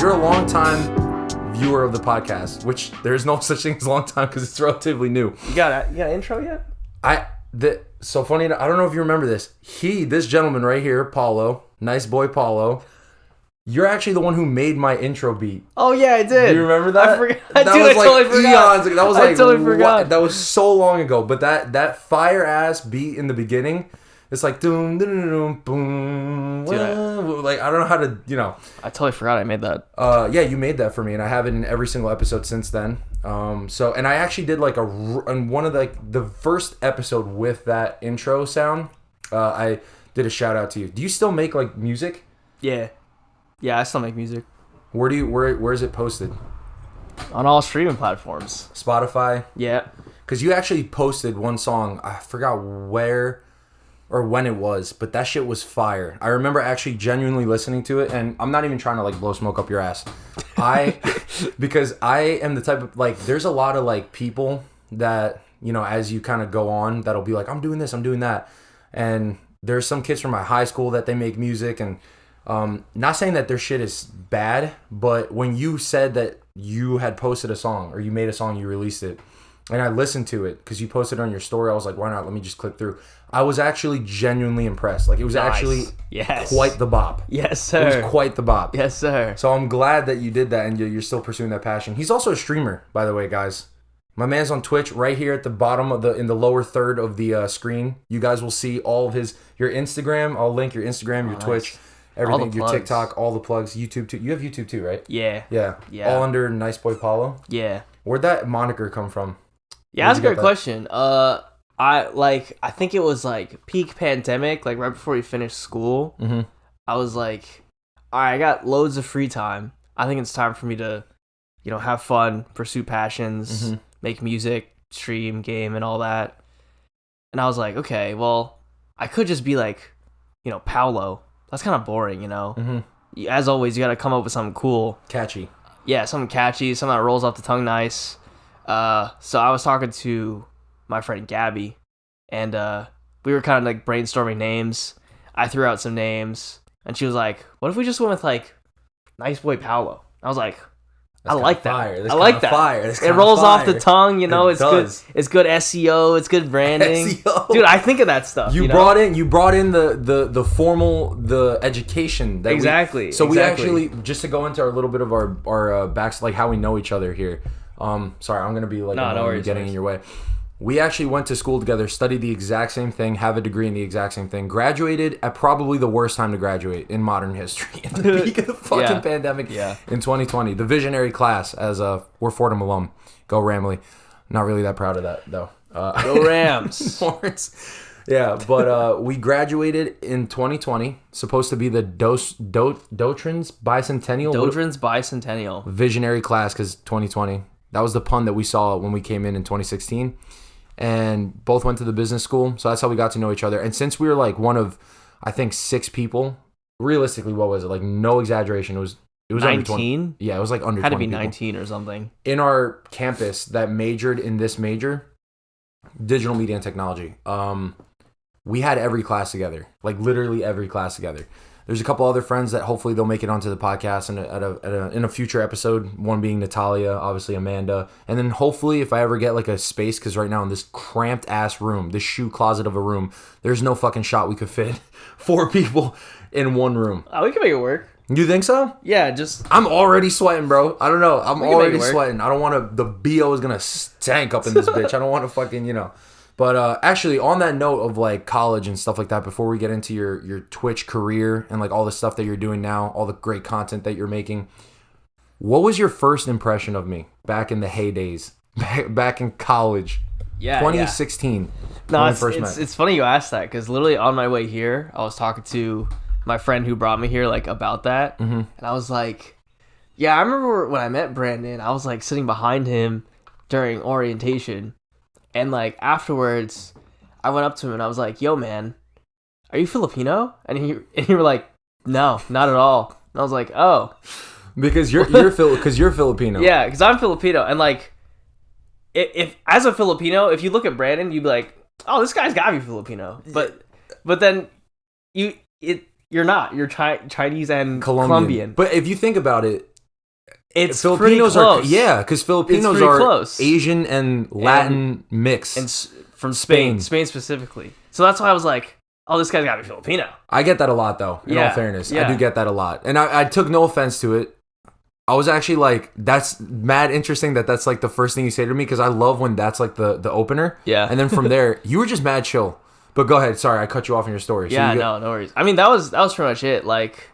you're a long time viewer of the podcast, which there's no such thing as a long time because it's relatively new. You got an intro yet? So funny, I don't know if you remember this. This gentleman right here, Paolo, nice boy Paolo, you're actually the one who made my intro beat. Oh yeah, I did. Do you remember that? I forgot. I totally forgot. Eons. That was like, I totally forgot. That was so long ago. But that fire ass beat in the beginning, it's like doom doom doom boom. Like I don't know how to, I totally forgot I made that. Yeah, you made that for me, and I have it in every single episode since then. And I actually did like on one of the first episode with that intro sound. I did a shout out to you. Do you still make like music? Yeah, I still make music. Where is it posted? On all streaming platforms. Spotify? Yeah. Because you actually posted one song, I forgot where or when it was, but that shit was fire. I remember actually genuinely listening to it, and I'm not even trying to like blow smoke up your ass. Because I am the type of, like, there's a lot of like people that, as you kind of go on, that'll be like, I'm doing this, I'm doing that. And there's some kids from my high school that they make music, and not saying that their shit is bad, but when you said that you had posted a song or you made a song, you released it, and I listened to it because you posted it on your story, I was like, why not? Let me just click through. I was actually genuinely impressed. Like, it was actually quite the bop. Yes, sir. It was quite the bop. Yes, sir. So I'm glad that you did that and you're still pursuing that passion. He's also a streamer, by the way, guys. My man's on Twitch right here at the bottom in the lower third of the screen. You guys will see all of your Instagram. I'll link your Instagram, your Twitch. Everything, your TikTok, all the plugs, YouTube too. You have YouTube too, right? Yeah. All under Nice Boy Paolo? Yeah. Where'd that moniker come from? Yeah, that's a great question. I think it was like peak pandemic, like right before we finished school. Mm-hmm. I was like, all right, I got loads of free time. I think it's time for me to, have fun, pursue passions, make music, stream, game, and all that. And I was like, okay, well, I could just be like, Paolo. That's kind of boring, Mm-hmm. As always, you got to come up with something cool. Catchy. Yeah, something catchy, something that rolls off the tongue nice. So I was talking to my friend Gabby, and we were kind of like brainstorming names. I threw out some names, and she was like, what if we just went with like Nice Boy Paolo? I was like, I like that. I like that. It rolls off the tongue, it's good. It's good SEO. It's good branding. SEO. Dude, I think of that stuff. You brought in the formal, the education. That exactly. We actually, just to go into our little bit of our backs, like how we know each other here. Sorry, I'm gonna be like getting in your way. We actually went to school together, studied the exact same thing, have a degree in the exact same thing, graduated at probably the worst time to graduate in modern history, at the peak of the fucking pandemic in 2020. The visionary class, as we're Fordham alum. Go Ramley. Not really that proud of that, though. Go Rams. Yeah, but we graduated in 2020. Supposed to be the Dotran's Bicentennial. Dotran's Bicentennial. Visionary class, because 2020. That was the pun that we saw when we came in 2016. And both went to the business school. So that's how we got to know each other. And since we were like one of, I think, 6 people, realistically, what was it? Like, no exaggeration. It was 19? Yeah, it was like under 20 Had to be people. 19 or something. In our campus that majored in this major, digital media and technology, we had every class together. Like, literally every class together. There's a couple other friends that hopefully they'll make it onto the podcast in a future episode. One being Natalia, obviously Amanda. And then hopefully if I ever get like a space, because right now in this cramped ass room, this shoe closet of a room, there's no fucking shot we could fit 4 people in one room. We can make it work. You think so? Yeah, I'm already sweating, bro. I don't know. I'm already sweating. I don't want to... The BO is going to stank up in this bitch. I don't want to fucking, But actually, on that note of like college and stuff like that, before we get into your Twitch career and like all the stuff that you're doing now, all the great content that you're making, what was your first impression of me back in the heydays, back in college? Yeah, 2016. No, it's funny you asked that, because literally on my way here, I was talking to my friend who brought me here like about that, and I was like, yeah, I remember when I met Brandon, I was like sitting behind him during orientation. And like afterwards, I went up to him and I was like, "Yo, man, are you Filipino?" And he were like, "No, not at all." And I was like, "Oh, because you're Filipino." Yeah, because I'm Filipino, and like, if as a Filipino, if you look at Brandon, you'd be like, "Oh, this guy's gotta be Filipino," but then you're not. You're Chinese and Colombian. But if you think about it, It's Filipinos pretty close. because Filipinos pretty are close. Asian and Latin mix. And from Spain specifically. So that's why I was like, oh, this guy's gotta be Filipino. I get that a lot, though. In all fairness, I do get that a lot, and I took no offense to it. I was actually like, that's mad interesting that's like the first thing you say to me, because I love when that's like the opener. Yeah. And then from there, you were just mad chill. But go ahead. Sorry, I cut you off in your story. Yeah, no worries. I mean, that was pretty much it. Like,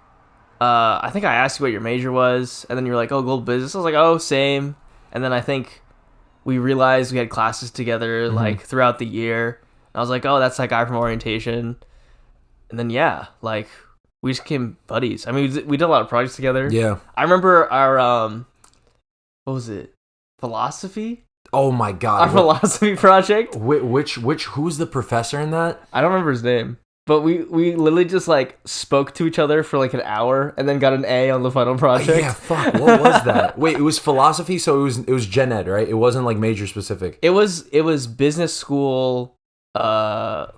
I think I asked you what your major was, and then you were like, oh, global business. I was like, oh, same. And then I think we realized we had classes together like throughout the year. And I was like, oh, that's that guy from orientation. And then like we just became buddies. I mean, we did a lot of projects together. Yeah. I remember our what was it? Philosophy? Oh my god. Our philosophy project. Who's the professor in that? I don't remember his name. But we literally just like spoke to each other for like an hour and then got an A on the final project. Yeah, fuck. What was that? Wait, it was philosophy, so it was gen ed, right? It wasn't like major specific. It was business school.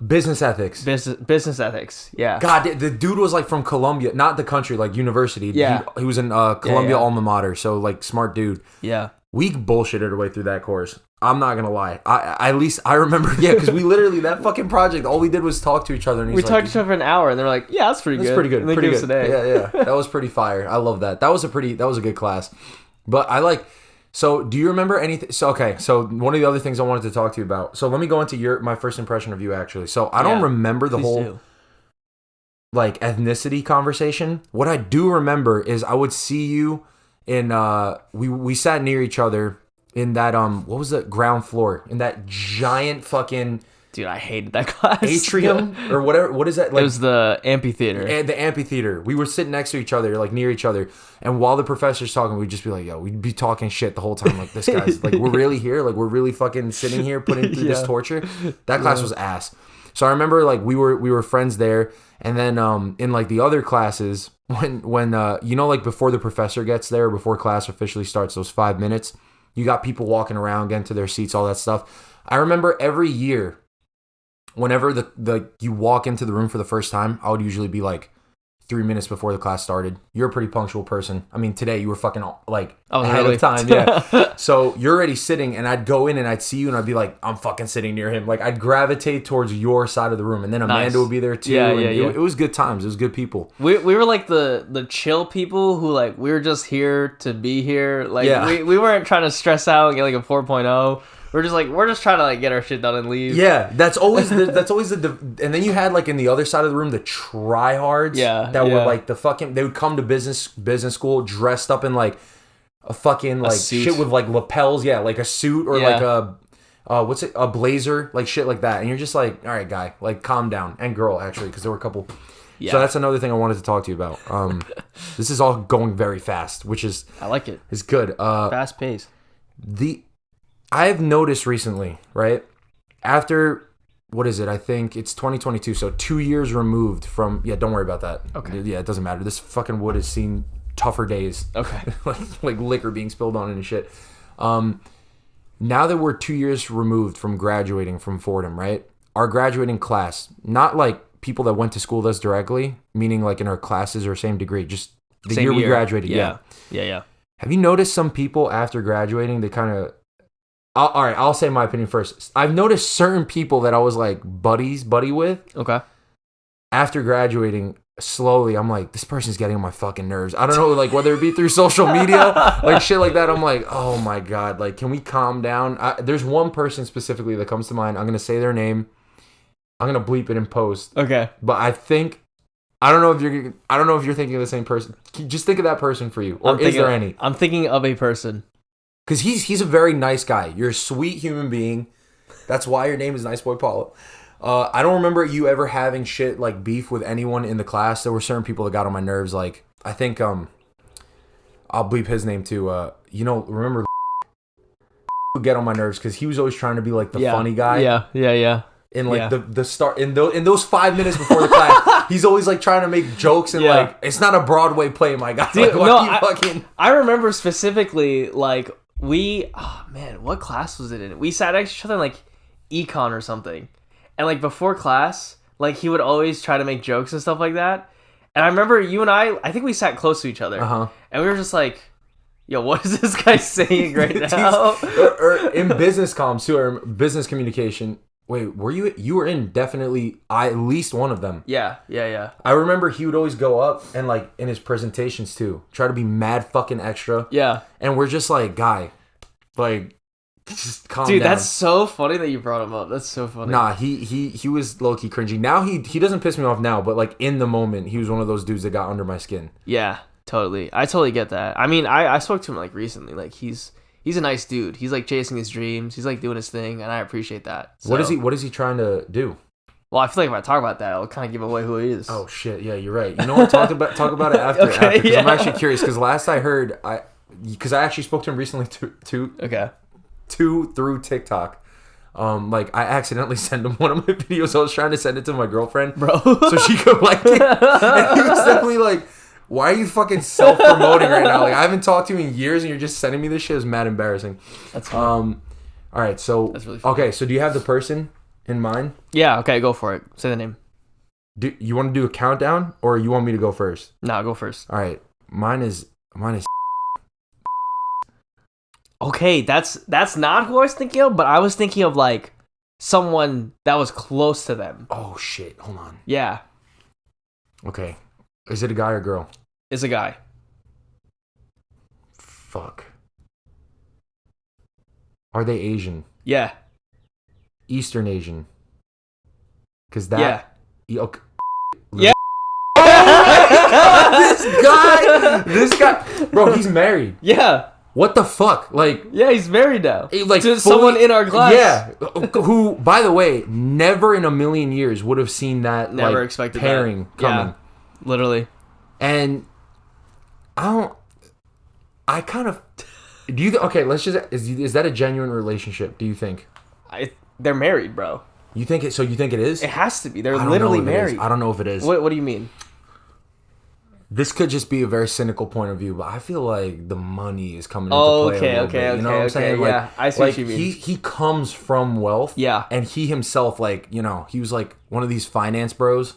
Business ethics. Business ethics. Yeah. God, the dude was like from Columbia, not the country, like university. Yeah. He was in Columbia alma mater, so like smart dude. Yeah. We bullshitted our way through that course. I'm not gonna lie. At least I remember, because we literally, that fucking project, all we did was talk to each other. And we talked to each other for an hour, and they're like, "Yeah, that's pretty good. Pretty good. And they pretty gave good. us an A. Yeah. That was pretty fire. I love that. That was a good class. But I like. So, do you remember anything? So, okay. So, one of the other things I wanted to talk to you about. So, let me go into my first impression of you, actually. So, I don't remember the whole like ethnicity conversation. What I do remember is I would see you in we sat near each other in that what was the ground floor in that giant fucking dude, I hated that class. Atrium or whatever. What is that? Like, it was the amphitheater. And the amphitheater. We were sitting next to each other, like near each other. And while the professor's talking, we'd just be like, yo, we'd be talking shit the whole time. Like, this guy's like, we're really here. Like, we're really fucking sitting here putting through this torture. That class was ass. So I remember like we were friends there. And then in like the other classes, when you know, like before the professor gets there, before class officially starts, those 5 minutes, you got people walking around, getting to their seats, all that stuff. I remember every year, whenever you walk into the room for the first time, I would usually be like 3 minutes before the class started. You're a pretty punctual person. I mean, today you were fucking like ahead of time. Yeah. So you're already sitting, and I'd go in and I'd see you and I'd be like, I'm fucking sitting near him. Like, I'd gravitate towards your side of the room, and then Amanda would be there too. Yeah. It was good times. It was good people. We were like the chill people who like, we were just here to be here. Like we weren't trying to stress out and get like a 4.0. We're just trying to like get our shit done and leave. Yeah, that's always the and then you had like in the other side of the room the tryhards. Were like the fucking, they would come to business school dressed up in like a fucking like shit with like lapels. Yeah, like a suit or like a blazer, like shit like that. And you're just like, all right, guy, like calm down. And girl, actually, because there were a couple. Yeah. So that's another thing I wanted to talk to you about. This is all going very fast, which is, I like it. It's good. Fast paced. I've noticed recently, right? After, what is it? I think it's 2022, so 2 years removed from, don't worry about that. Okay. Yeah, it doesn't matter. This fucking wood has seen tougher days. Okay. like liquor being spilled on it and shit. Now that we're 2 years removed from graduating from Fordham, right? Our graduating class, not like people that went to school with us directly, meaning like in our classes or same degree, just the same year we graduated. Yeah. Have you noticed some people after graduating, they kind of... all right, I'll say my opinion first. I've noticed certain people that I was like buddy with. Okay. After graduating, slowly, I'm like, this person's getting on my fucking nerves. I don't know, like whether it be through social media, like shit like that. I'm like, oh my God, like, can we calm down? There's one person specifically that comes to mind. I'm going to say their name. I'm going to bleep it in post. Okay. But I don't know if you're thinking of the same person. Just think of that person for you. Or is there any? I'm thinking of a person. Because he's a very nice guy. You're a sweet human being. That's why your name is Nice Boy Paolo. I don't remember you ever having shit like beef with anyone in the class. There were certain people that got on my nerves. Like, I think I'll bleep his name too. Remember would get on my nerves because he was always trying to be like the funny guy. Yeah. In like the start in those 5 minutes before the class, he's always like trying to make jokes and like, it's not a Broadway play, my guy. Dude, like, I remember specifically like. What class was it in? We sat next to each other in like econ or something. And like before class, like he would always try to make jokes and stuff like that. And I remember you and I think we sat close to each other. Uh-huh. And we were just like, Yo, what is this guy saying right now? or in business comms too, or business communication. Wait, were you were in definitely at least one of them? Yeah. I remember he would always go up and like in his presentations too, try to be mad fucking extra. Yeah. And we're just like, guy, like, just calm Dude, down. that's so funny that you brought him up. That's so funny. Nah, he was low key cringy. Now he doesn't piss me off now, but like in the moment, he was one of those dudes that got under my skin. Yeah, totally. I totally get that. I mean, I spoke to him like recently. Like he's a nice dude. He's like chasing his dreams. He's like doing his thing, and I appreciate that. So, What is he trying to do? Well, I feel like if I talk about that, I'll kind of give away who he is. Oh shit, yeah, you're right. You know what? Talk about it after. Okay, because yeah. I'm actually curious. Because last I heard, because I actually spoke to him recently Okay. through TikTok. Like I accidentally sent him one of my videos. I was trying to send it to my girlfriend, Bro. so she could like it. And he was definitely like, "Why are you fucking self-promoting right now? Like I haven't talked to you in years, and you're just sending me this shit." It was mad embarrassing. That's funny. All right, so That's really funny. okay, so do you have the person in mind? Yeah, okay, go for it. Say the name. Do you want to do a countdown, or you want me to go first? No, go first. All right, mine is. Okay, that's not who I was thinking of, but I was thinking of like someone that was close to them. Oh shit! Hold on. Yeah, Okay, is it a guy or girl? is a guy. Fuck. Are they Asian? Yeah. Eastern Asian? Because that. Yeah. Okay. Yeah. Oh my God, this guy, bro, he's married. Yeah. What the fuck? Like, Yeah, he's married now. like To someone in our class. Yeah, who, by the way, never in a million years would have seen that. Never like, expected pairing that. coming. Yeah, literally. And I kind of. Do you okay? Let's just is that a genuine relationship? Do you think? They're married, bro. You think it? So you think it is? It has to be. They're I don't literally know if it is. married. I don't know if it is. What do you mean? This could just be a very cynical point of view, but I feel like the money is coming into Oh, play. okay. You know what I'm saying? Yeah, like, I see what you mean. He comes from wealth. Yeah. And he himself, like, you know, he was like one of these finance bros.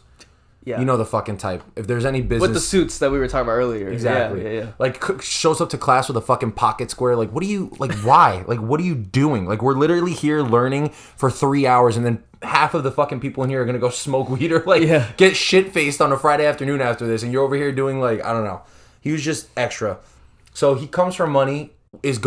Yeah. You know the fucking type. If there's any business With the suits that we were talking about earlier. Exactly. Yeah. Like shows up to class with a fucking pocket square. Like, what are you like? Why? Like, what are you doing? Like, we're literally here learning for 3 hours, and then half of the fucking people in here are gonna go smoke weed or like get shit faced on a Friday afternoon after this, and you're over here doing like I don't know. He was just extra. So he comes from money. Is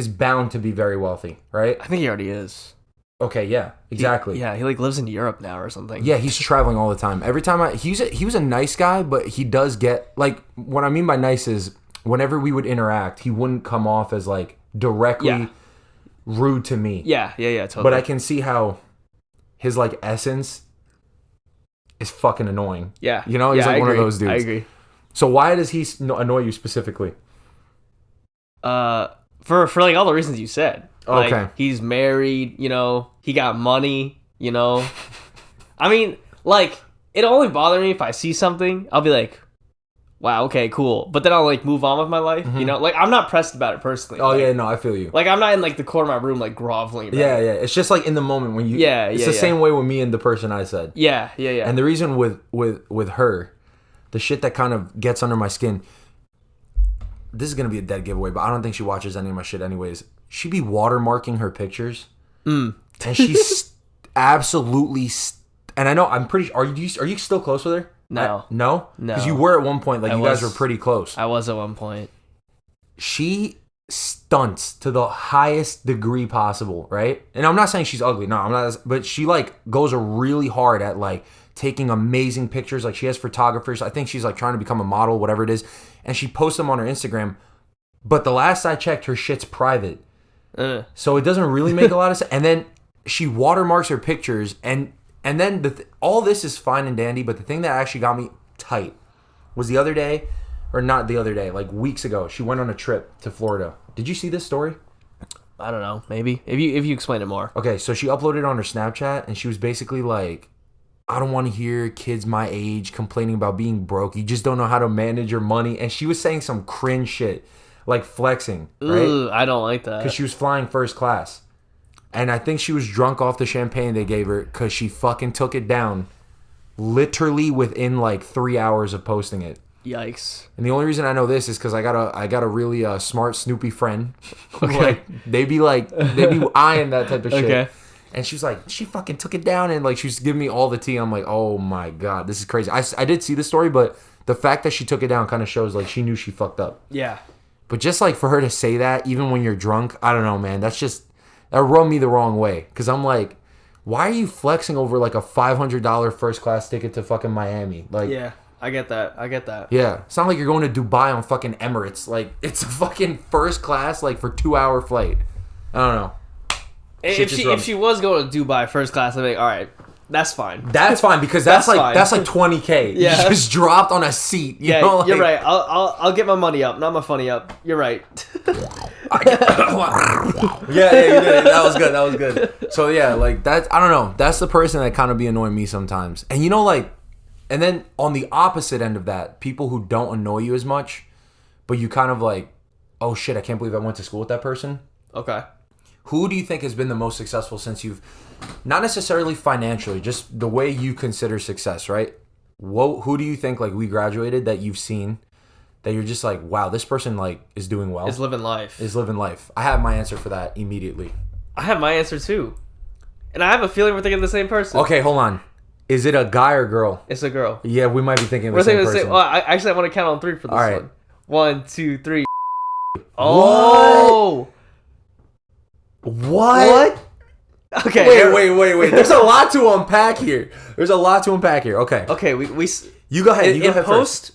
bound to be very wealthy, right? I think he already is. Okay. Yeah. Exactly. He like lives in Europe now or something. Yeah, he's traveling all the time. Every time he was a nice guy, but he does get like what I mean by nice is whenever we would interact, he wouldn't come off as like directly rude to me. Yeah, totally. But I can see how his like essence is fucking annoying. Yeah. You know, he's like one of those dudes. I agree. So why does he annoy you specifically? For like all the reasons you said. Like, Okay. he's married, you know, he got money, you know. I mean, like, it'll only bother me if I see something, I'll be like, wow, okay, cool. But then I'll like move on with my life, you know? Like, I'm not pressed about it personally. Oh like, yeah, no, I feel you. Like, I'm not in like the corner of my room like groveling about Yeah, it. yeah. It's just like in the moment when you it's the same way with me and the person I said. Yeah. And the reason with her, the shit that kind of gets under my skin, this is gonna be a dead giveaway, but I don't think she watches any of my shit anyways. She be watermarking her pictures, and she's absolutely. And I know I'm pretty. Are you still close with her? No. No, because you were at one point. Like guys were pretty close. I was at one point. She stunts to the highest degree possible, right? And I'm not saying she's ugly. No, I'm not. But she like goes really hard at like taking amazing pictures. Like she has photographers. I think she's like trying to become a model, whatever it is, and she posts them on her Instagram. But the last I checked, her shit's private. So it doesn't really make a lot of sense. And then she watermarks her pictures, and then all this is fine and dandy, but the thing that actually got me tight was the other day, or not the other day, like weeks ago, she went on a trip to Florida. Did you see this story? I don't know, maybe. If you explain it more. Okay, so she uploaded on her Snapchat, and she was basically like, I don't want to hear kids my age complaining about being broke. You just don't know how to manage your money. And she was saying some cringe shit. Like flexing, right? Ooh, I don't like that. Because she was flying first class. And I think she was drunk off the champagne they gave her because she fucking took it down literally within like 3 hours of posting it. Yikes. And the only reason I know this is because I got a really smart Snoopy friend. Okay. Like they be eyeing that type of shit. Okay. And she's like, she fucking took it down, and like she was giving me all the tea. I'm like, oh my god, this is crazy. I did see the story, but the fact that she took it down kind of shows like she knew she fucked up. Yeah. But just like for her to say that, even when you're drunk, I don't know, man. That rubbed me the wrong way. Because I'm like, why are you flexing over like a $500 first class ticket to fucking Miami? Like, Yeah, I get that. Yeah, it's not like you're going to Dubai on fucking Emirates. Like, it's a fucking first class, like, for 2-hour flight. I don't know. If she was going to Dubai first class, I'd be like, all right, that's fine. That's fine because that's like fine. that's like $20K. Yeah. You just dropped on a seat. You Yeah, know? Like, you're right. I'll get my money up, not my funny up. You're right. yeah, you did it. That was good. So yeah, like that's, I don't know. That's the person that kind of be annoying me sometimes. And you know, like, and then on the opposite end of that, people who don't annoy you as much, but you kind of like, oh shit, I can't believe I went to school with that person. Okay. Who do you think has been the most successful since you've, not necessarily financially, just the way you consider success, right? Who do you think, like, we graduated that you've seen that you're just like, wow, this person like is doing well, Is living life. I have my answer for that immediately. I have my answer too, and I have a feeling we're thinking of the same person. Okay, hold on. Is it a guy or girl? It's a girl. Yeah, we might be thinking of the We're same thinking person. the same. Well, I want to count on 3 for this All right. one. 1, 2, 3. Oh. What? Okay. Wait. There's a lot to unpack here. Okay. Okay. We You go ahead. in post.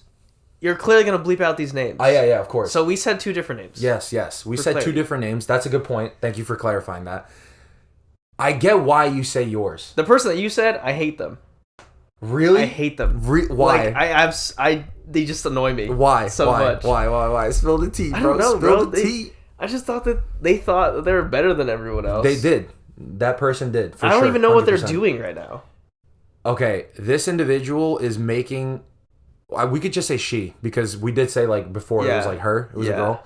You're clearly gonna bleep out these names. Oh yeah, of course. So we said 2 different names. Yes. We For said clarity. 2 different names. That's a good point. Thank you for clarifying that. I get why you say yours. The person that you said, I hate them. Really? I hate them. Why? Like, they just annoy me. Why? So much. Why? Spill the tea, bro. I don't know, Spill bro. the tea. I just thought that they were better than everyone else. They did. That person did. For I don't sure, even know what they're 100%. doing right now. Okay, this individual is making. We could just say she because we did say like before it was like her. It was a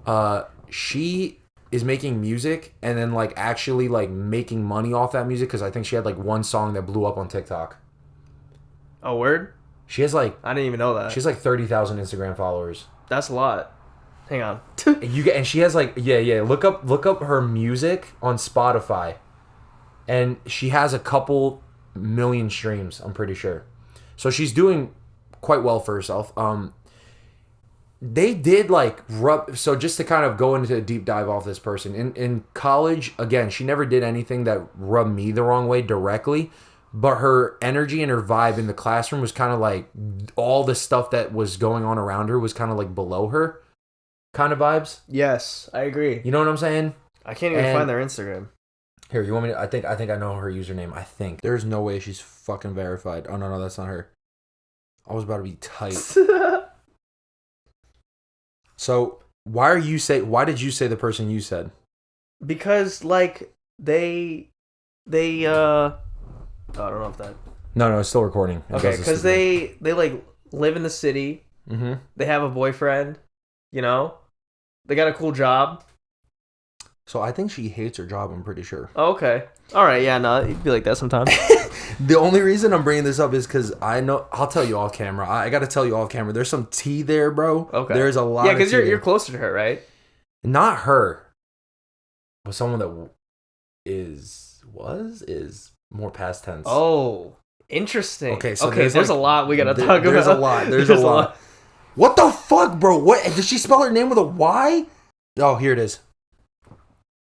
girl. She is making music and then like actually like making money off that music because I think she had like one song that blew up on TikTok. Oh, word? She has like. I didn't even know that. She has like 30,000 Instagram followers. That's a lot. Hang on. And she has like look up her music on Spotify, and she has a couple million streams. I'm pretty sure, so she's doing quite well for herself. They did like so just to kind of go into a deep dive off this person in college. Again, she never did anything that rubbed me the wrong way directly, but her energy and her vibe in the classroom was kind of like all the stuff that was going on around her was kind of like below her. Kind of vibes. Yes, I agree. You know what I'm saying? I can't even find their Instagram. Here, you want me to? I think I know her username. I think there's no way she's fucking verified. Oh no, that's not her. I was about to be tight. So why did you say the person you said? Because like they I don't know if that. No, it's still recording. Okay, because they like live in the city. Mm-hmm. They have a boyfriend. You know, they got a cool job. So I think she hates her job. I'm pretty sure. Oh, okay. All right. Yeah. No, it'd be like that sometimes. The only reason I'm bringing this up is because I know. I'll tell you off camera. I got to tell you off camera. There's some tea there, bro. Okay. There's a lot. Yeah, because you're you're closer to her, right? Not her, but someone that is more past tense. Oh, interesting. Okay, so there's like, a lot we gotta talk about. There's a lot. There's a lot. What the fuck, bro? What? Did she spell her name with a Y? Oh, here it is.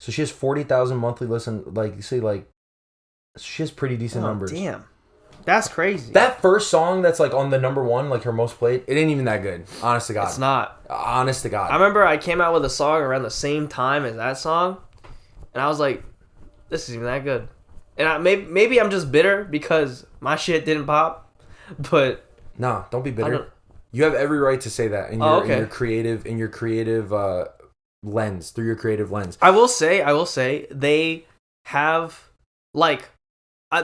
So she has 40,000 monthly listen. Like you say, like she has pretty decent numbers. Damn, that's crazy. That first song that's like on the number 1, like her most played, it ain't even that good. Honest to God, it's not. Honest to God. I remember I came out with a song around the same time as that song, and I was like, "This isn't even that good." And maybe I'm just bitter because my shit didn't pop, but no, don't be bitter. You have every right to say that in your creative lens, through your creative lens. I will say they have like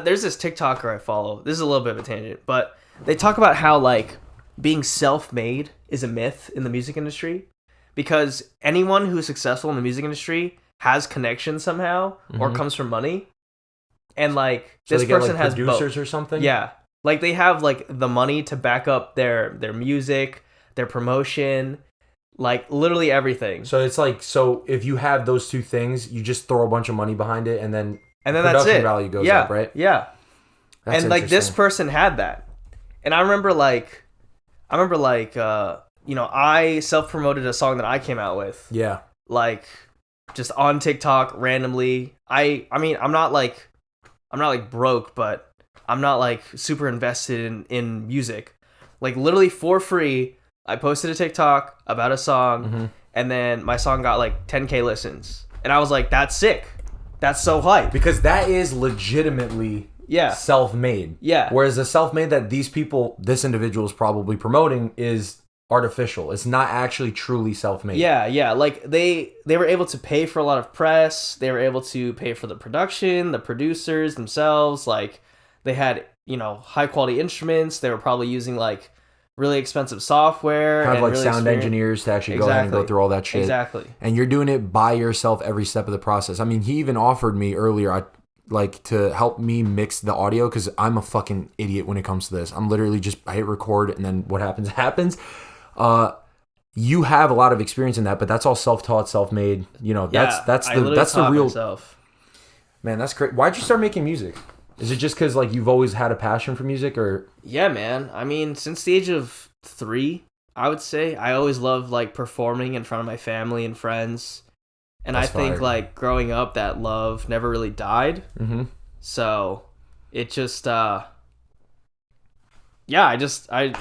there's this TikToker I follow. This is a little bit of a tangent, but they talk about how like being self-made is a myth in the music industry because anyone who is successful in the music industry has connections somehow or comes from money. And like So this they get, person like, has producers both. or something. Yeah. Like they have like the money to back up their music, their promotion, like literally everything. So it's like, so if you have those two things, you just throw a bunch of money behiend it, and then that's production it. value goes up, right? Yeah. That's and like this person had that. And I remember you know, I self-promoted a song that I came out with. Yeah. Like just on TikTok randomly. I mean, I'm not like broke, but I'm not like super invested in music. Like literally for free, I posted a TikTok about a song, and then my song got like 10K listens. And I was like, that's sick. That's so hype. Because that is legitimately self-made. Yeah. Whereas the self-made that this individual is probably promoting is artificial. It's not actually truly self-made. Yeah. Like they were able to pay for a lot of press. They were able to pay for the production, the producers themselves. Like they had, you know, high quality instruments. They were probably using like really expensive software. Have like really sound engineers to actually go ahead and go through all that shit. Exactly. And you're doing it by yourself every step of the process. I mean, he even offered me earlier, to help me mix the audio, because I'm a fucking idiot when it comes to this. I'm literally I hit record and then what happens happens. You have a lot of experience in that, but that's all self-taught, self-made. You know, that's the real myself. Man, that's great. Why'd you start making music? Is it just because like you've always had a passion for music, or? Yeah, man. I mean, since the age of 3, I would say I always loved like performing in front of my family and friends, and I think like growing up, that love never really died. Mm-hmm. So it just, I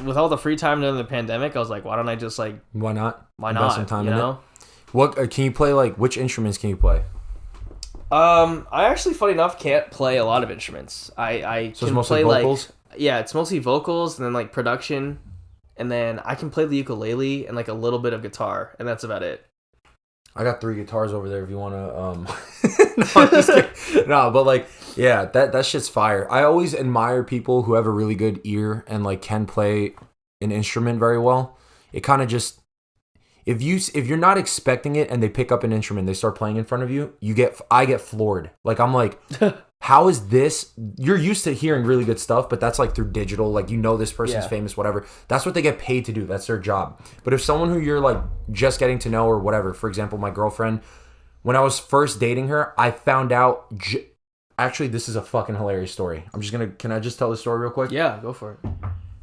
with all the free time during the pandemic, I was like, why don't I just like, why not invest some time in it? What can you play? Like, which instruments can you play? I actually, funny enough, can't play a lot of instruments. I so can it's mostly play vocals? It's mostly vocals and then like production, and then I can play the ukulele and like a little bit of guitar, and that's about it. I got 3 guitars over there if you want to no, I'm just kidding. No, but like, yeah, that shit's fire. I always admire people who have a really good ear and like can play an instrument very well. It kind of just, if you're not expecting it and they pick up an instrument, they start playing in front of you, I get floored. Like, I'm like, how is this? You're used to hearing really good stuff, but that's like through digital. Like, you know, this person's famous, whatever. That's what they get paid to do. That's their job. But if someone who you're like just getting to know or whatever, for example, my girlfriend, when I was first dating her, I found out, actually, this is a fucking hilarious story. Can I just tell the story real quick? Yeah, go for it.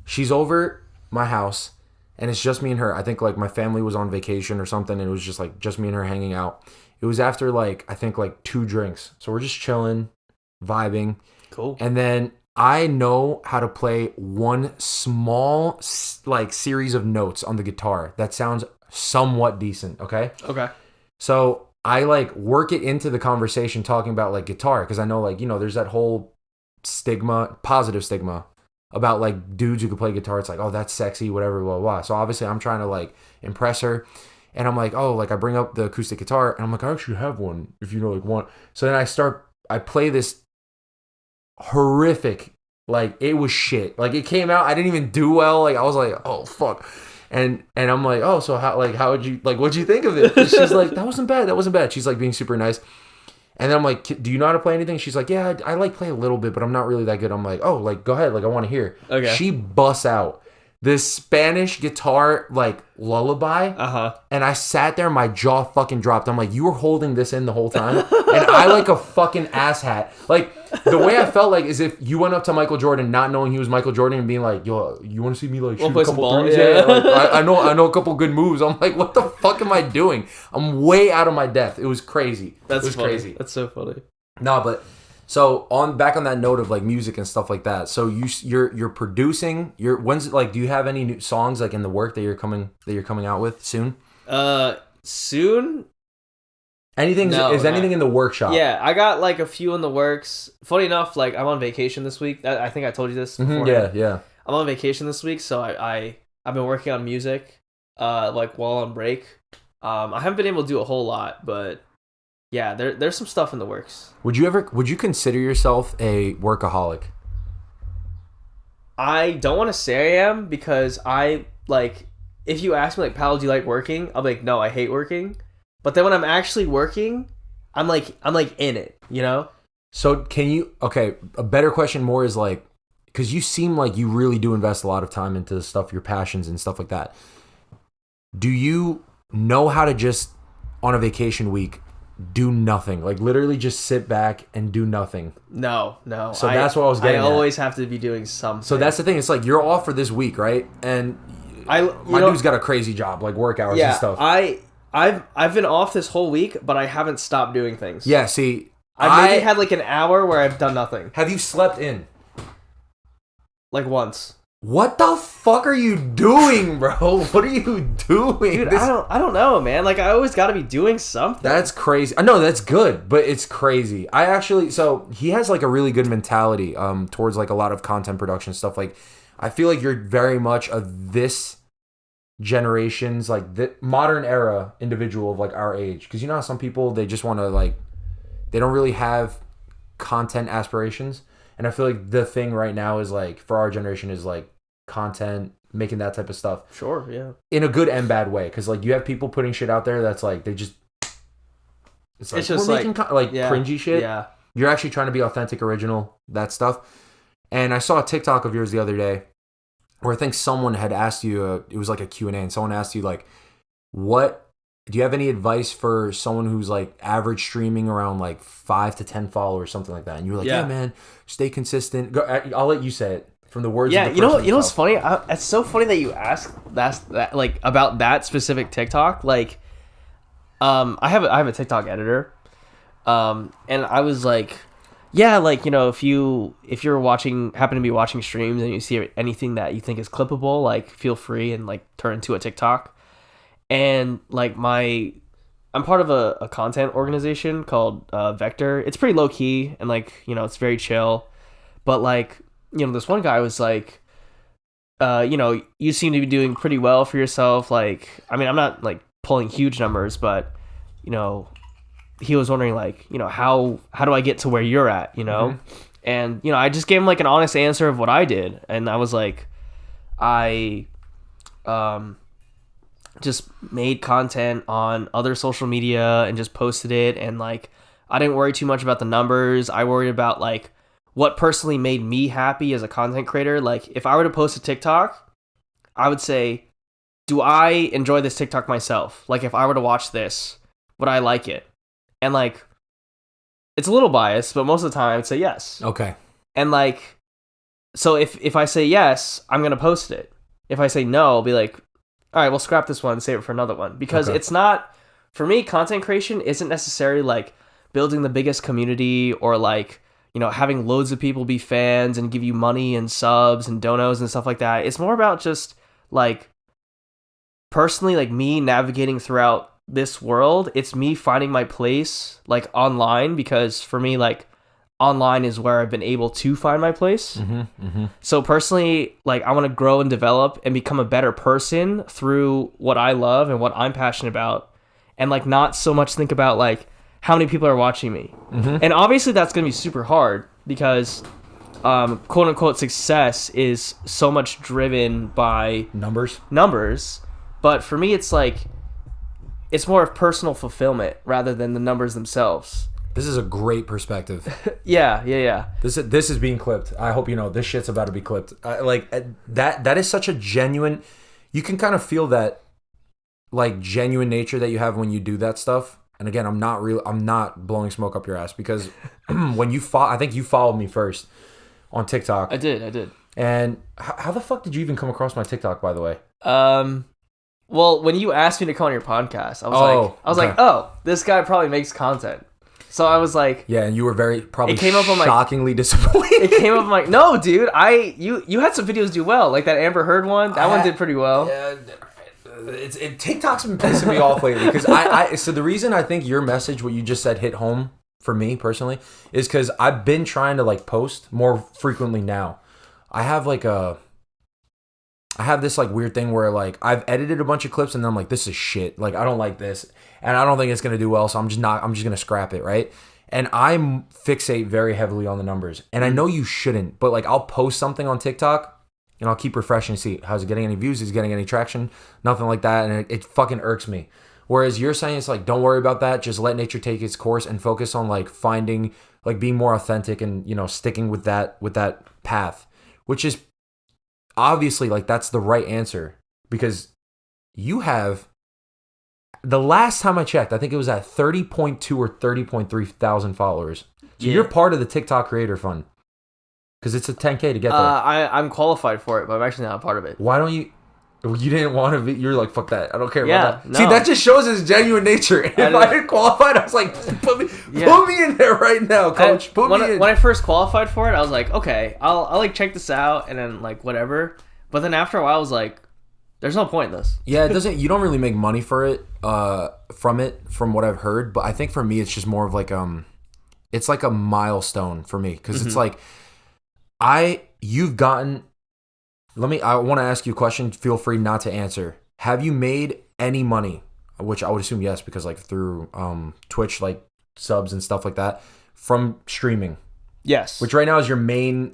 She's over my house, and it's just me and her. I think like my family was on vacation or something, and it was just like just me and her hanging out. It was after like, I think like 2 drinks. So we're just chilling, vibing. Cool. And then I know how to play one small like series of notes on the guitar that sounds somewhat decent. Okay. So I like work it into the conversation talking about like guitar, because I know like, you know, there's that whole positive stigma about like dudes who can play guitar. It's like, oh, that's sexy, whatever, blah, blah, blah. So obviously I'm trying to like impress her. And I'm like, oh, like I bring up the acoustic guitar and I'm like, I actually have one if you know, like one. So then I play this horrific, like it was shit. Like it came out, I didn't even do well. Like I was like, oh, fuck. And I'm like, oh, so what'd you think of it? And she's like, that wasn't bad. She's like being super nice. And then I'm like, do you know how to play anything? She's like, yeah, I like play a little bit, but I'm not really that good. I'm like, oh, like, go ahead. Like, I want to hear. Okay. She busts out this Spanish guitar, like, lullaby. Uh-huh. And I sat there, my jaw fucking dropped. I'm like, you were holding this in the whole time? And I like a fucking asshat. Like, the way I felt like is if you went up to Michael Jordan not knowing he was Michael Jordan and being like, yo, you want to see me like shoot a couple threes? Yeah. Like, I know a couple good moves. I'm like, what the fuck am I doing? I'm way out of my depth. It was crazy. That's crazy. That's so funny. No, but so back on that note of like music and stuff like that. So you're producing. When's it like? Do you have any new songs like in the work that you're coming out with soon? Soon. Anything in the workshop? Yeah, I got like a few in the works. Funny enough, like I'm on vacation this week. I think I told you this before. Yeah. I'm on vacation this week, so I've been working on music, like while on break. I haven't been able to do a whole lot, but yeah, there's some stuff in the works. Would you consider yourself a workaholic? I don't want to say I am, because I like, if you ask me like, Paolo, do you like working? I'll be like, no, I hate working. But then when I'm actually working, I'm like in it, you know? So a better question more is like, because you seem like you really do invest a lot of time into stuff, your passions and stuff like that. Do you know how to just, on a vacation week, do nothing? Like literally just sit back and do nothing? No. So that's what I was getting I at. always have to be doing something. So that's the thing. It's like you're off for this week, right? And my dude's got a crazy job, like work hours and stuff. I've been off this whole week, but I haven't stopped doing things. Yeah, see, I maybe had like an hour where I've done nothing. Have you slept in? Like once. What the fuck are you doing, bro? What are you doing? Dude, I don't know, man. Like I always got to be doing something. That's crazy. I know that's good, but it's crazy. So he has like a really good mentality towards like a lot of content production stuff. Like I feel like you're very much of this generation's like the modern era individual of like our age, because you know how some people, they just want to like, they don't really have content aspirations. And I feel like the thing right now is like, for our generation, is like content, making that type of stuff. Sure, yeah. In a good and bad way. Because like you have people putting shit out there that's like, it's just like cringy shit. Yeah. You're actually trying to be authentic, original, that stuff. And I saw a TikTok of yours the other day where I think someone had asked you, it was like a Q&A, and someone asked you like, do you have any advice for someone who's like average streaming around like 5 to 10 followers, something like that? And you were like, yeah man, stay consistent. I'll let you say it from the words. Yeah, of the you know what's funny? It's so funny that you asked that like about that specific TikTok. Like, I have a TikTok editor, and I was like, yeah, like, you know, if you're happen to be watching streams and you see anything that you think is clippable, like feel free and like turn into a TikTok. And like I'm part of a content organization called Vector. It's pretty low key and like, you know, it's very chill. But like, you know, this one guy was like, you know, you seem to be doing pretty well for yourself. Like, I mean, I'm not like pulling huge numbers, but you know, he was wondering like, you know, how do I get to where you're at, you know? Mm-hmm. And, you know, I just gave him like an honest answer of what I did. And I was like, I just made content on other social media and just posted it, and like I didn't worry too much about the numbers. I worried about like what personally made me happy as a content creator. Like if I were to post a TikTok, I would say, do I enjoy this TikTok myself? Like if I were to watch this, would I like it? And like it's a little biased, but most of the time I would say yes. Okay. And like, so if I say yes, I'm gonna post it. If I say no, I'll be like, all right, we'll scrap this one and save it for another one. Because It's not, for me, content creation isn't necessarily like building the biggest community or like, you know, having loads of people be fans and give you money and subs and donos and stuff like that. It's more about just like personally, like me navigating throughout this world. It's me finding my place like online, because for me, like online is where I've been able to find my place. Mm-hmm, mm-hmm. So personally, like I want to grow and develop and become a better person through what I love and what I'm passionate about, and like not so much think about like how many people are watching me. Mm-hmm. And obviously that's going to be super hard because quote unquote success is so much driven by numbers. But for me, it's like, it's more of personal fulfillment rather than the numbers themselves. This is a great perspective. Yeah. This is being clipped. I hope you know this shit's about to be clipped. That is such a genuine. You can kind of feel that like genuine nature that you have when you do that stuff. And again, I'm not blowing smoke up your ass, because when I think you followed me first on TikTok. I did. And how the fuck did you even come across my TikTok, by the way? Well, when you asked me to come on your podcast, I was like, oh, this guy probably makes content. So I was like, yeah, and you were shockingly disappointed. It came up, I'm like, no, dude, you had some videos do well, like that Amber Heard one. That one did pretty well. Yeah, TikTok's been pissing me off lately, because so the reason I think your message, what you just said, hit home for me personally, is because I've been trying to like post more frequently now. I have this like weird thing where like I've edited a bunch of clips and then I'm like, this is shit. Like I don't like this and I don't think it's going to do well. So I'm just going to scrap it. Right. And I fixate very heavily on the numbers, and I know you shouldn't, but like I'll post something on TikTok and I'll keep refreshing to see, how's it getting any views? Is it getting any traction? Nothing like that. And it fucking irks me. Whereas you're saying it's like, don't worry about that. Just let nature take its course and focus on like finding, like being more authentic and, you know, sticking with that path. which is obviously like that's the right answer because you have. The last time I checked, I think it was at 30.2 or 30.3 thousand followers. So you're part of the TikTok Creator Fund because it's a 10K to get there. I'm qualified for it, but I'm actually not a part of it. Why don't you? You didn't want to be. You're like, fuck that. I don't care about that. No. See, that just shows his genuine nature. If I had qualified, I was like, put me in there right now, coach. Put me in. When I first qualified for it, I was like, okay, I'll like check this out and then like whatever. But then after a while, I was like, there's no point in this. Yeah, it doesn't. You don't really make money for it. From what I've heard, but I think for me, it's just more of like it's like a milestone for me because it's like you've gotten. I want to ask you a question. Feel free not to answer. Have you made any money? Which I would assume yes, because like through Twitch, like subs and stuff like that, from streaming. Yes. Which right now is your main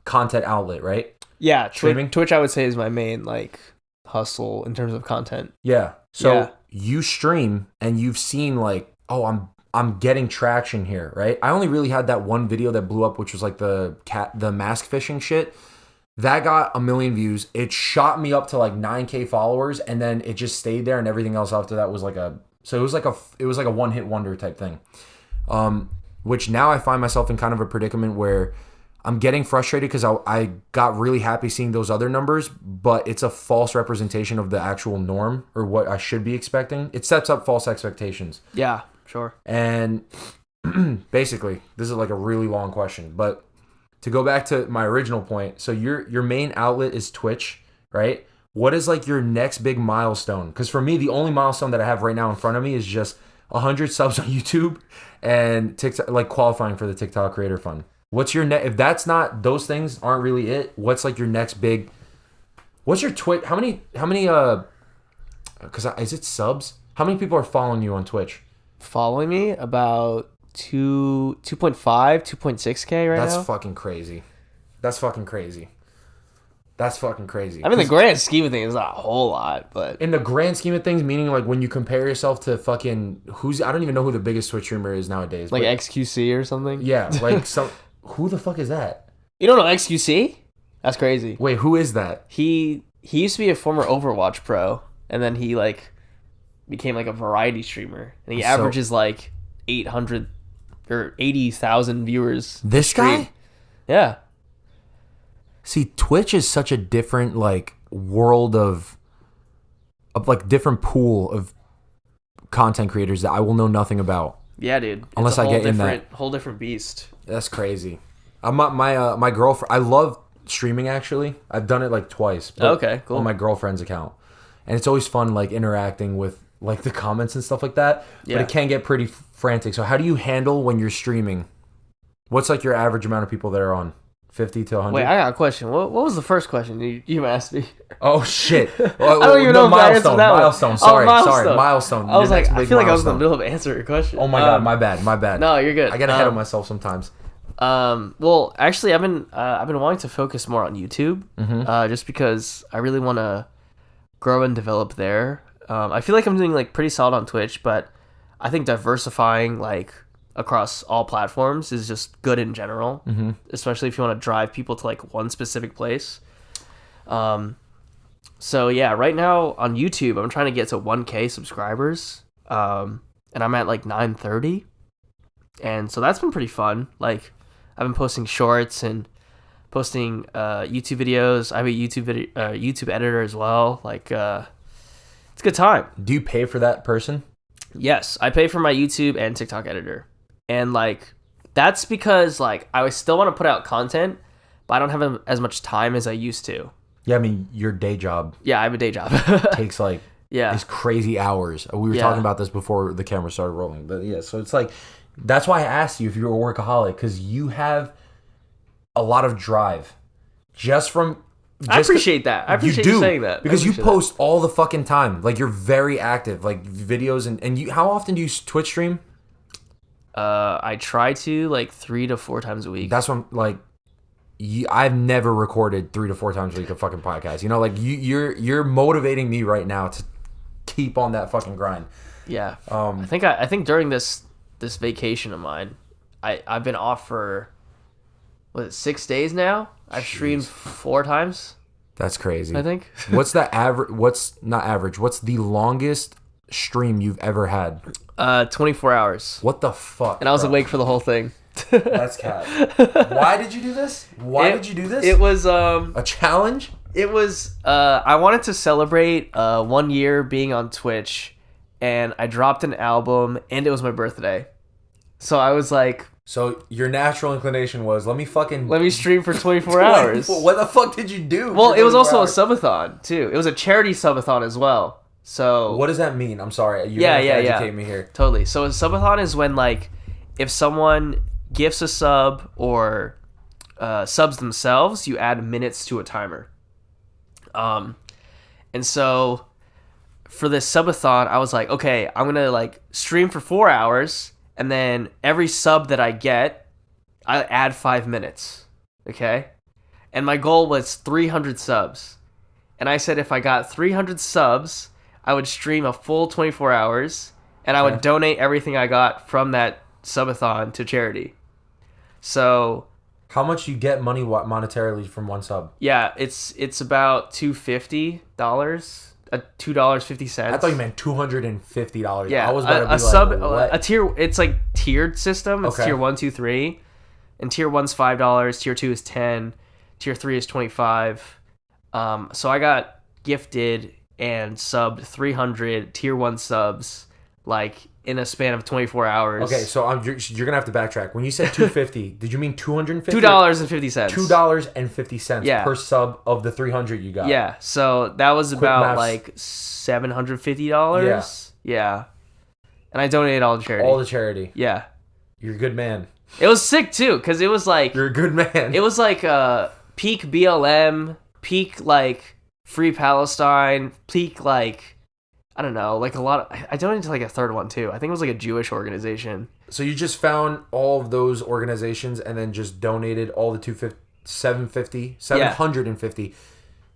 content outlet, right? Yeah, streaming. Twitch I would say is my main like hustle in terms of content. Yeah. So you stream and you've seen like, oh, I'm getting traction here, right? I only really had that one video that blew up, which was like the mask fishing shit. That got 1 million views. It shot me up to like 9K followers, and then it just stayed there. And everything else after that was like it was like a one hit wonder type thing. Which now I find myself in kind of a predicament where I'm getting frustrated because I got really happy seeing those other numbers, but it's a false representation of the actual norm or what I should be expecting. It sets up false expectations. Yeah, sure. And basically, this is like a really long question, but to go back to my original point, so your main outlet is Twitch, right? What is like your next big milestone? Because for me, the only milestone that I have right now in front of me is just 100 subs on YouTube and TikTok, like qualifying for the TikTok Creator Fund. What's your if that's not, those things aren't really it, what's like your next big, what's your Twitch, how many because is it subs? How many people are following you on Twitch? Following me about 2.5, 2.6K right now. That's fucking crazy. That's fucking crazy. I mean, the grand scheme of things is not a whole lot, but in the grand scheme of things, meaning like when you compare yourself to fucking I don't even know who the biggest Twitch streamer is nowadays. Like XQC or something. Yeah, like who the fuck is that? You don't know XQC? That's crazy. Wait, who is that? He used to be a former Overwatch pro, and then he like became like a variety streamer, and he averages like 800 or 80,000 viewers. This guy? Yeah. See, Twitch is such a different like world of like different pool of content creators that I will know nothing about. Yeah, dude. Unless I get in that whole different beast. That's crazy. My girlfriend. I love streaming. Actually, I've done it like twice. Okay, cool. On my girlfriend's account, and it's always fun like interacting with like the comments and stuff like that. Yeah. But it can get pretty frantic. So how do you handle when you're streaming? What's like your average amount of people that are on? 50 to 100? Wait, I got a question. What was the first question you asked me? Oh, shit. I don't even know if I answered that milestone. Sorry. Milestone. I was like, I feel like I was in the middle of answering your question. Oh my God, my bad. No, you're good. I get ahead of myself sometimes. Well, actually, I've been wanting to focus more on YouTube, just because I really want to grow and develop there. I feel like I'm doing like pretty solid on Twitch, but I think diversifying like across all platforms is just good in general, especially if you want to drive people to like one specific place. So yeah, right now on YouTube, I'm trying to get to 1K subscribers, and I'm at like 930, and so that's been pretty fun. Like, I've been posting shorts and posting YouTube videos. I have a YouTube editor as well. Like, it's a good time. Do you pay for that person? Yes, I pay for my YouTube and TikTok editor. And like, that's because like I still want to put out content, but I don't have as much time as I used to. Yeah, I mean, your day job. Yeah, I have a day job. Takes like these crazy hours. We were talking about this before the camera started rolling. But yeah, so it's like, that's why I asked you if you were a workaholic, because you have a lot of drive. I appreciate that. I appreciate you saying that. Because you post all the fucking time. Like, you're very active. Like, videos and you. How often do you Twitch stream? I try to like 3 to 4 times a week. That's what I'm like. I've never recorded 3 to 4 times a week a fucking podcast. You know, like you're motivating me right now to keep on that fucking grind. Yeah. I think during this vacation of mine, I've been off for was it 6 days now? I've streamed 4 times. That's crazy. I think. What's the average? What's not average? What's the longest stream you've ever had? 24 hours. What the fuck? And I was awake for the whole thing. That's cat. Why did you do this? It was a challenge. It was I wanted to celebrate 1 year being on Twitch, and I dropped an album, and it was my birthday. So I was like, so your natural inclination was, let me stream for 24 hours. What the fuck did you do? Well, it was also a subathon too. It was a charity subathon as well. So what does that mean? I'm sorry. You have to educate me here. Totally. So a subathon is when, like, if someone gifts a sub or subs themselves, you add minutes to a timer. And so for this subathon, I was like, okay, I'm gonna like stream for 4 hours, and then every sub that I get, I add 5 minutes. Okay? And my goal was 300 subs. And I said if I got 300 subs, I would stream a full 24 hours, and I would donate everything I got from that subathon to charity. So how much do you get money monetarily from one sub? Yeah, it's about $250, $2.50. I thought you meant $250. Yeah, I was about to be a sub, what? a tier. It's like tiered system. It's tier 1, 2, 3, and tier 1's $5. Tier 2 is $10. Tier 3 is $25. So I got gifted and subbed 300 tier 1 subs, like, in a span of 24 hours. Okay, so you're gonna have to backtrack. When you said $250, did you mean $250? $2.50. $2.50 per sub of the 300 you got. Yeah, so that was about like $750. Yeah. And I donated all to charity. All to charity. Yeah. You're a good man. It was sick too, because it was like, you're a good man. It was like peak BLM, peak like Free Palestine, peak like, I don't know, like a lot of, I donated to like a third one too. I think it was like a Jewish organization. So you just found all of those organizations and then just donated all the 750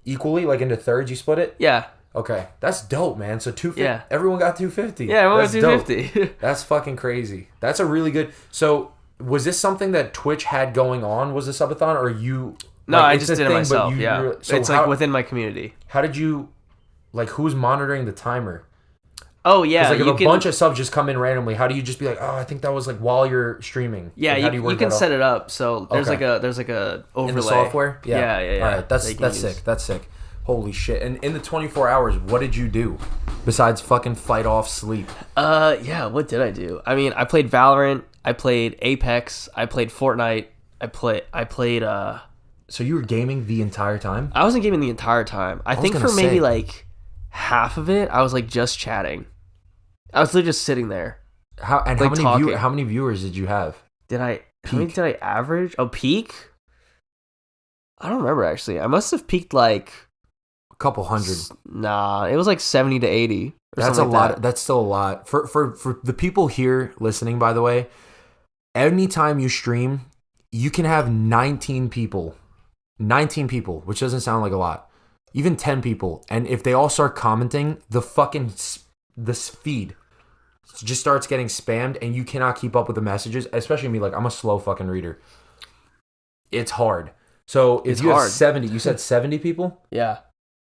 equally, like into thirds. You split it. Yeah. Okay, that's dope, man. So 250. Yeah. Everyone got 250. Yeah, everyone got 250. That's fucking crazy. That's a really good. So was this something that Twitch had going on? Was the subathon, or you? No, I just did it myself. Yeah. So it's like within my community. How did you? Like, who's monitoring the timer? Oh, yeah. Like, if a bunch of subs just come in randomly, how do you just be like, oh, I think that was like while you're streaming? Yeah, like, you can set it up. So there's like a overlay. In the software? Yeah. All right, that's sick. That's sick. Holy shit. And in the 24 hours, what did you do besides fucking fight off sleep? Yeah, what did I do? I mean, I played Valorant, I played Apex, I played Fortnite, I played So you were gaming the entire time? I wasn't gaming the entire time. I think for maybe like half of it, I was like just chatting. I was literally just sitting there. How many viewers did you have? How many did I average? Oh, peak? I don't remember actually. I must have peaked like a couple hundred. Nah, it was like 70 to 80. That's a lot. That's still a lot. For the people here listening, by the way, anytime you stream, you can have 19 people. 19 people, which doesn't sound like a lot. Even 10 people, and if they all start commenting, this feed just starts getting spammed, and you cannot keep up with the messages. Especially me, like, I'm a slow fucking reader. It's hard. So if you have 70, you said 70 people. Yeah,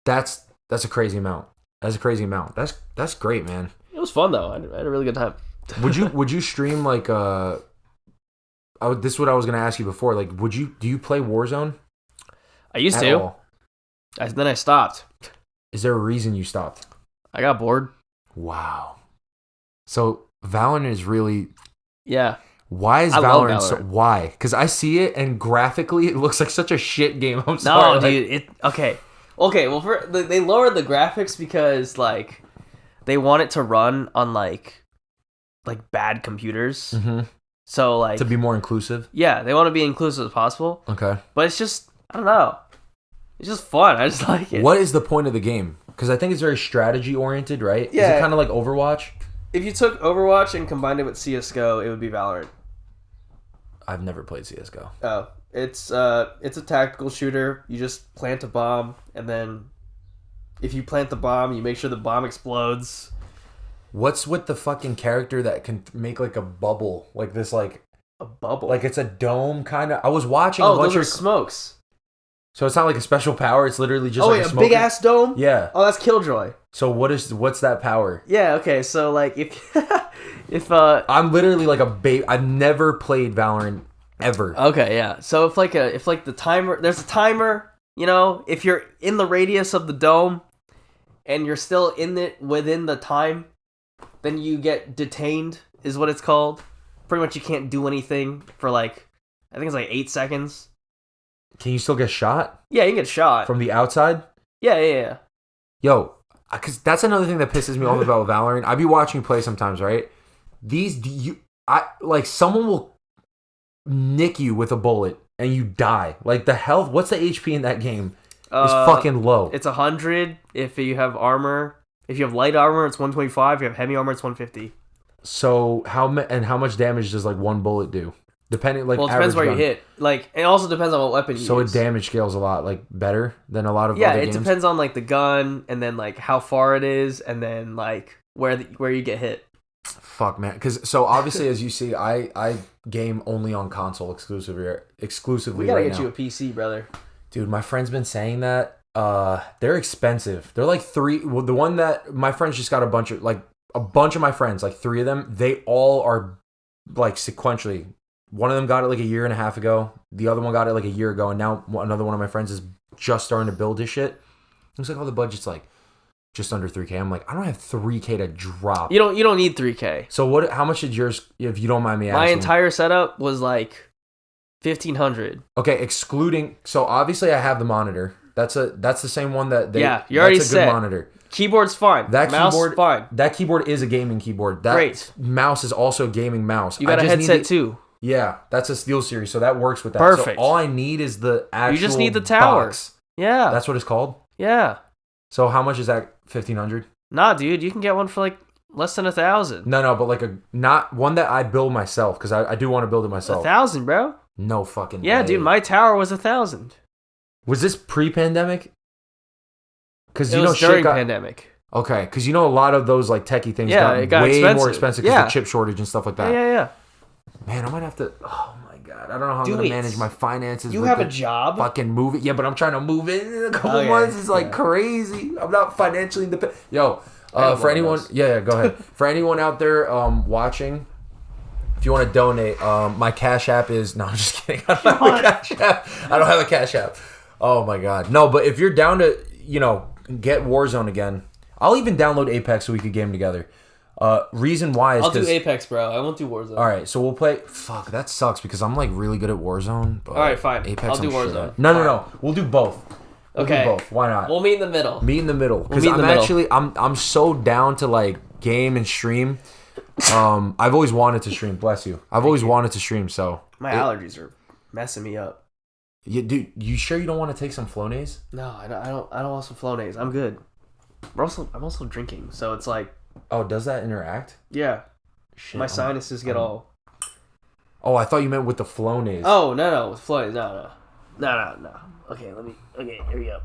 that's a crazy amount. That's great, man. It was fun though. I had a really good time. Would you stream like this is what I was gonna ask you before. Like, do you play Warzone? I used to. Then I stopped. Is there a reason you stopped? I got bored. Wow. So Valorant is really... Yeah. Why is Valorant so... Why? Because I see it, and graphically, it looks like such a shit game. I'm sorry. No, dude. Okay, well, they lowered the graphics because, like, they want it to run on, like bad computers. Mm-hmm. So, like... To be more inclusive? Yeah, they want to be inclusive as possible. Okay. But it's just... I don't know. It's just fun. I just like it. What is the point of the game? Because I think it's very strategy oriented, right? Yeah. Is it kind of like Overwatch? If you took Overwatch and combined it with CSGO, it would be Valorant. I've never played CSGO. Oh. It's a tactical shooter. You just plant a bomb, and then if you plant the bomb, you make sure the bomb explodes. What's with the fucking character that can make like a bubble? Like this, like... A bubble. Like it's a dome kind of. I was watching. Oh, those are smokes. So it's not like a special power. It's literally just like a big ass dome. Yeah. Oh, that's Killjoy. So what's that power? Yeah. Okay. So like if I'm literally like a babe. I've never played Valorant ever. Okay. Yeah. So if the timer, there's a timer. You know, if you're in the radius of the dome, and you're still within the time, then you get detained. Is what it's called. Pretty much, you can't do anything for like, I think it's like 8 seconds. Can you still get shot? Yeah, you can get shot. From the outside? Yeah. Yo, because that's another thing that pisses me off about Valorant. I be watching you play sometimes, right? Someone will nick you with a bullet and you die. Like the health, what's the HP in that game? It's fucking low. It's 100 if you have armor. If you have light armor, it's 125. If you have heavy armor, it's 150. So how much damage does like one bullet do? Depending, like, well, it depends where you hit. Like, it also depends on what weapon you use. So it damage scales a lot, like, better than a lot of other games? Yeah, it depends on, like, the gun, and then, like, how far it is, and then, like, where you get hit. Fuck, man. Because, so, obviously, as you see, I game only on console exclusively right now. We gotta get you a PC, brother. Dude, my friend's been saying that. They're expensive. They're, like, the one that, my friends just got a bunch of my friends, like, 3 of them, they all are, like, sequentially. One of them got it like a year and a half ago. The other one got it like a year ago. And now another one of my friends is just starting to build his shit. Looks like all the budget's like just under 3K. I'm like, I don't have 3K to drop. You don't need 3K. So how much did yours, if you don't mind me asking? My entire setup was like 1,500. Okay, excluding, so obviously I have the monitor. That's the same one that you already that's a said. Good monitor. Keyboard's fine. Mouse is fine. That keyboard is a gaming keyboard. That Great. Mouse is also a gaming mouse. You got a headset too. Yeah, that's a Steel Series, so that works with that. Perfect. So all I need is the actual. You just need the tower. Box. Yeah. That's what it's called? Yeah. So how much is that? 1,500? Nah, dude, you can get one for like less than 1,000. No, but like not one that I build myself, because I do want to build it myself. 1,000, bro. No fucking Yeah, way. dude, my tower was 1,000. Was this pre-pandemic? Because it was during pandemic. Okay, because a lot of those like techie things it got way expensive. more expensive because of the chip shortage and stuff like that. Yeah. Man, I might have to. Oh my god, I don't know how I'm gonna manage my finances. You have a job? Fucking move it. Yeah, but I'm trying to move it in a couple months. It's like crazy. I'm not financially independent. Yo, for anyone, go ahead. For anyone out there watching, if you want to donate, my Cash App is. No, I'm just kidding. I don't have a Cash App. I don't have a Cash App. Oh my god, no. But if you're down to get Warzone again, I'll even download Apex so we could game together. Reason why is I'll do Apex, bro. I won't do Warzone. All right, so we'll play. Fuck, that sucks because I'm like really good at Warzone. But all right, fine. Apex, I'll do Warzone. No. We'll do both. Okay. We'll do both. Why not? We'll meet in the middle. Meet in the middle. Because I'm so down to like game and stream. I've always wanted to stream. Bless you. I've always wanted to stream. So my allergies are messing me up. Yeah, dude. You sure you don't want to take some Flonase? No, I don't want some Flonase. I'm good. I'm also drinking, so it's like. Oh, does that interact? Yeah. Shit, my sinuses get all. Oh, I thought you meant with the Flonase. Oh no, with Flonase, no. Okay, here we go.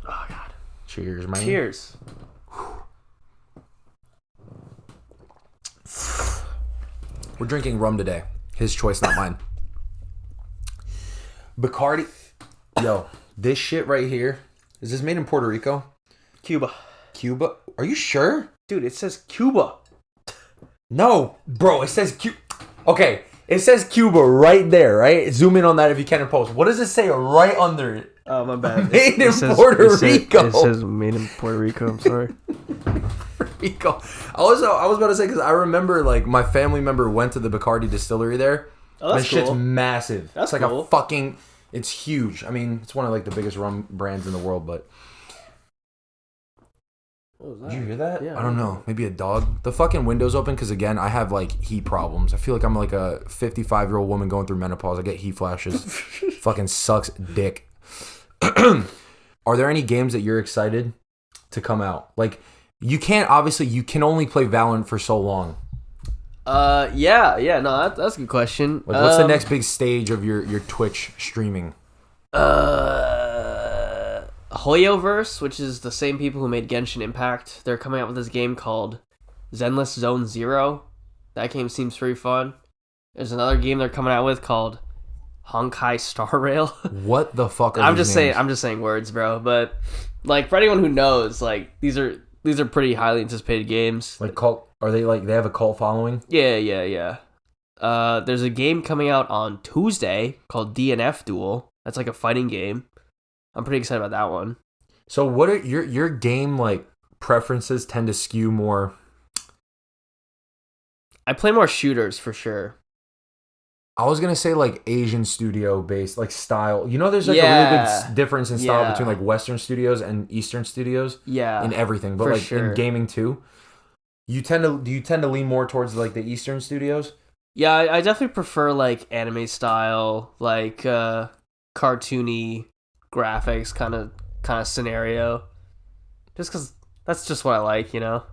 Oh god. Cheers, man. Cheers. We're drinking rum today. His choice, not mine. Bacardi. Yo, this shit right here. Is this made in Puerto Rico? Cuba. Are you sure? Dude, it says Cuba. No, bro, it says Cuba. Okay, it says Cuba right there, right? Zoom in on that if you can in post. What does it say right under it? Oh, my bad. Made in Puerto Rico. It says made in Puerto Rico. I'm sorry. Rico. I was about to say, because I remember, like, my family member went to the Bacardi distillery there. Oh, that's cool. Shit's massive. That's like cool. A fucking... It's huge. I mean, it's one of, like, the biggest rum brands in the world, but... What was that? Did you hear that? Yeah. I don't know. Maybe a dog. The fucking window's open because, again, I have, like, heat problems. I feel like I'm, like, a 55-year-old woman going through menopause. I get heat flashes. Fucking sucks dick. Are there any games that you're excited to come out? Like, you can only play Valorant for so long. Yeah, no, that's a good question. Like, what's the next big stage of your Twitch streaming? Hoyoverse, which is the same people who made Genshin Impact, they're coming out with this game called Zenless Zone Zero. That game seems pretty fun. There's another game they're coming out with called Honkai Star Rail. What the fuck are I'm these just names? saying. I'm just saying words, bro. But like for anyone who knows, like these are pretty highly anticipated games. Like cult? Are they like they have a cult following? Yeah. There's a game coming out on Tuesday called DNF Duel. That's like a fighting game. I'm pretty excited about that one. So what are your game like preferences tend to skew more? I play more shooters for sure. I was gonna say like Asian studio based, like style. You know, there's like a really big difference in style between like Western studios and Eastern studios. Yeah, in everything, but like in gaming too. Do you tend to lean more towards like the Eastern studios? Yeah, I definitely prefer like anime style, like cartoony graphics kind of scenario. Just because that's just what I like, you know.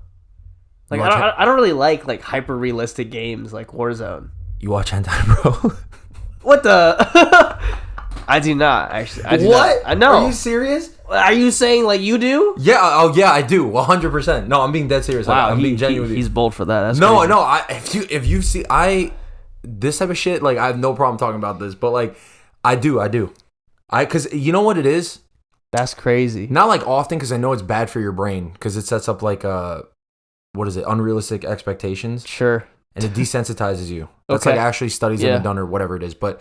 Like I don't really like hyper realistic games like Warzone. You watch hentai, bro? What the? I do not actually. I do what? Not. I know. Are you serious? Are you saying like you do? Yeah. Oh yeah, I do. 100%. No, I'm being dead serious. Wow, I'm being genuine. He's bold for that. That's no. crazy. If you see this type of shit, like I have no problem talking about this, but like I do. Because you know what it is. That's crazy. Not like often, because I know it's bad for your brain, because it sets up like what is it? Unrealistic expectations. Sure. And it desensitizes you. That's like actually studies that have been done or whatever it is. But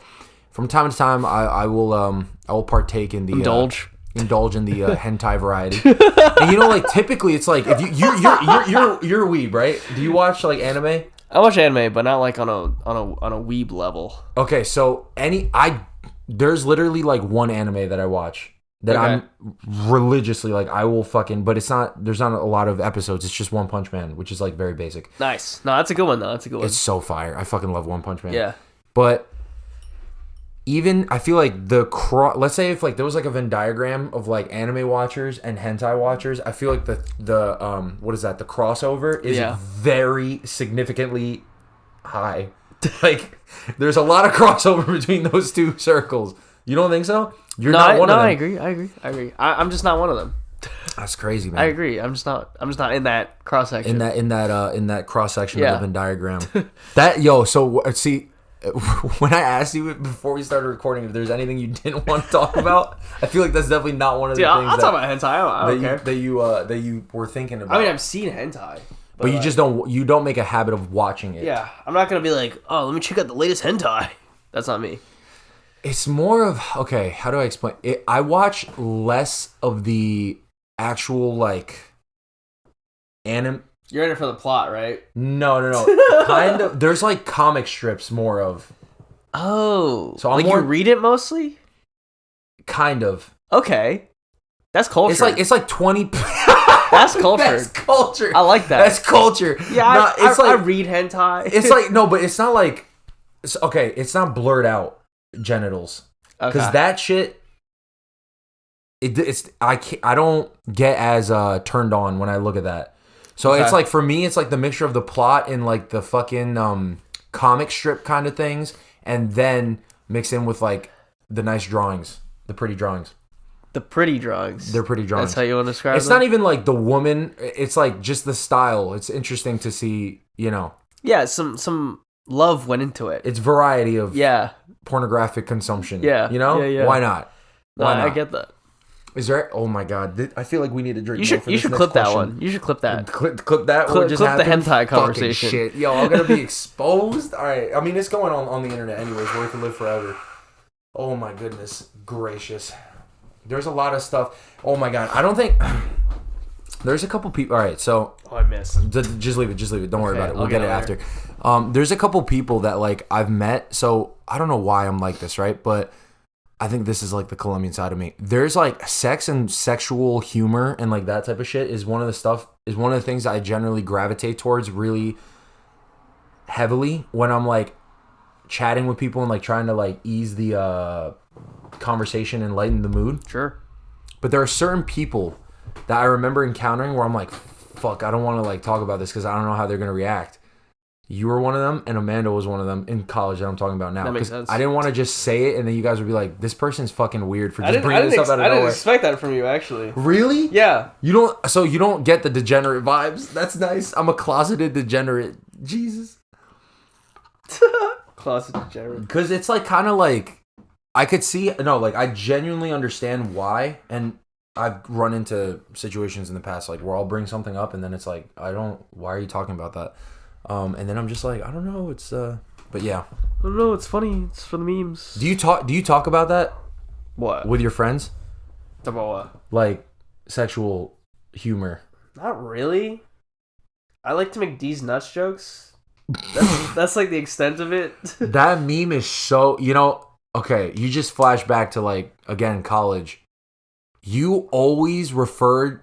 from time to time, I will partake in the indulge in the hentai variety. And you know, like typically it's like if you're a weeb, right? Do you watch like anime? I watch anime, but not like on a weeb level. Okay, so there's literally like one anime that I watch that I'm religiously like I will fucking, but there's not a lot of episodes. It's just One Punch Man, which is like very basic. Nice. No, that's a good one though. That's a good one. It's so fire. I fucking love One Punch Man. Yeah. But even I feel like let's say if like there was like a Venn diagram of like anime watchers and hentai watchers, I feel like the what is that? The crossover is very significantly high. Like there's a lot of crossover between those two circles. You don't think so? You're not one of them. I agree. I'm just not one of them. That's crazy, man. I agree. I'm just not in that cross section. In that cross section of the Venn diagram. So see, when I asked you before we started recording if there's anything you didn't want to talk about, I feel like that's definitely not one of the things. I'll talk about hentai. I don't care. That you were thinking about. I mean, I've seen hentai. But you just don't make a habit of watching it. Yeah, I'm not gonna be like, oh, let me check out the latest hentai. That's not me. It's more of, okay, how do I explain it? I watch less of the actual like anime. You're in it for the plot, right? No. Kind of. There's like comic strips more of. Oh, so you read it mostly? Kind of. Okay, that's culture. It's like 20. That's culture. That's culture. I like that. That's culture. Yeah, I read hentai. It's like no, but it's not like. It's not blurred out genitals, because that shit. I don't get as turned on when I look at that. So it's like for me, it's like the mixture of the plot and like the fucking comic strip kind of things, and then mix in with like the nice drawings, the pretty drawings. The pretty drawings. They're pretty drawings. That's how you want to describe it? It's not even like the woman. It's like just the style. It's interesting to see, you know. Yeah, some love went into it. It's variety of pornographic consumption. Yeah. You know? Yeah. Why not? Why not? I get that. Is there... Oh my God. I feel like we need to drink more for this. You should clip that one. You should clip that. Clip that? Clip the hentai conversation. Shit. Yo, I'm going to be exposed? All right. I mean, it's going on the internet anyways. Where it can live forever. Oh my goodness gracious. There's a lot of stuff. Oh my God. I don't think... There's a couple people... All right, so... Oh, I missed. Just leave it. Don't worry about it. We'll get it after. There's a couple people that, like, I've met. So, I don't know why I'm like this, right? But I think this is, like, the Colombian side of me. There's, like, sex and sexual humor and, like, that type of shit is one of the things that I generally gravitate towards really heavily when I'm, like, chatting with people and, like, trying to, like, ease the conversation and lighten the mood. Sure. But there are certain people that I remember encountering where I'm like, fuck, I don't want to like talk about this because I don't know how they're going to react. You were one of them, and Amanda was one of them in college that I'm talking about now. That makes sense. I didn't want to just say it, and then you guys would be like, this person's fucking weird for just bringing this up out of nowhere. I didn't expect that from you, actually. Really? Yeah. You don't get the degenerate vibes? That's nice. I'm a closeted degenerate. Jesus. Classic degenerate. Because it's like kind of like I could see like I genuinely understand why, and I've run into situations in the past like where I'll bring something up and then it's like why are you talking about that? And then I'm just like, I don't know, it's but yeah. I don't know, it's funny. It's for the memes. Do you talk about that? What? With your friends? About what? Like sexual humor. Not really. I like to make D's nuts jokes. That's like the extent of it. That meme is so, okay, you just flash back to like, again, college. You always referred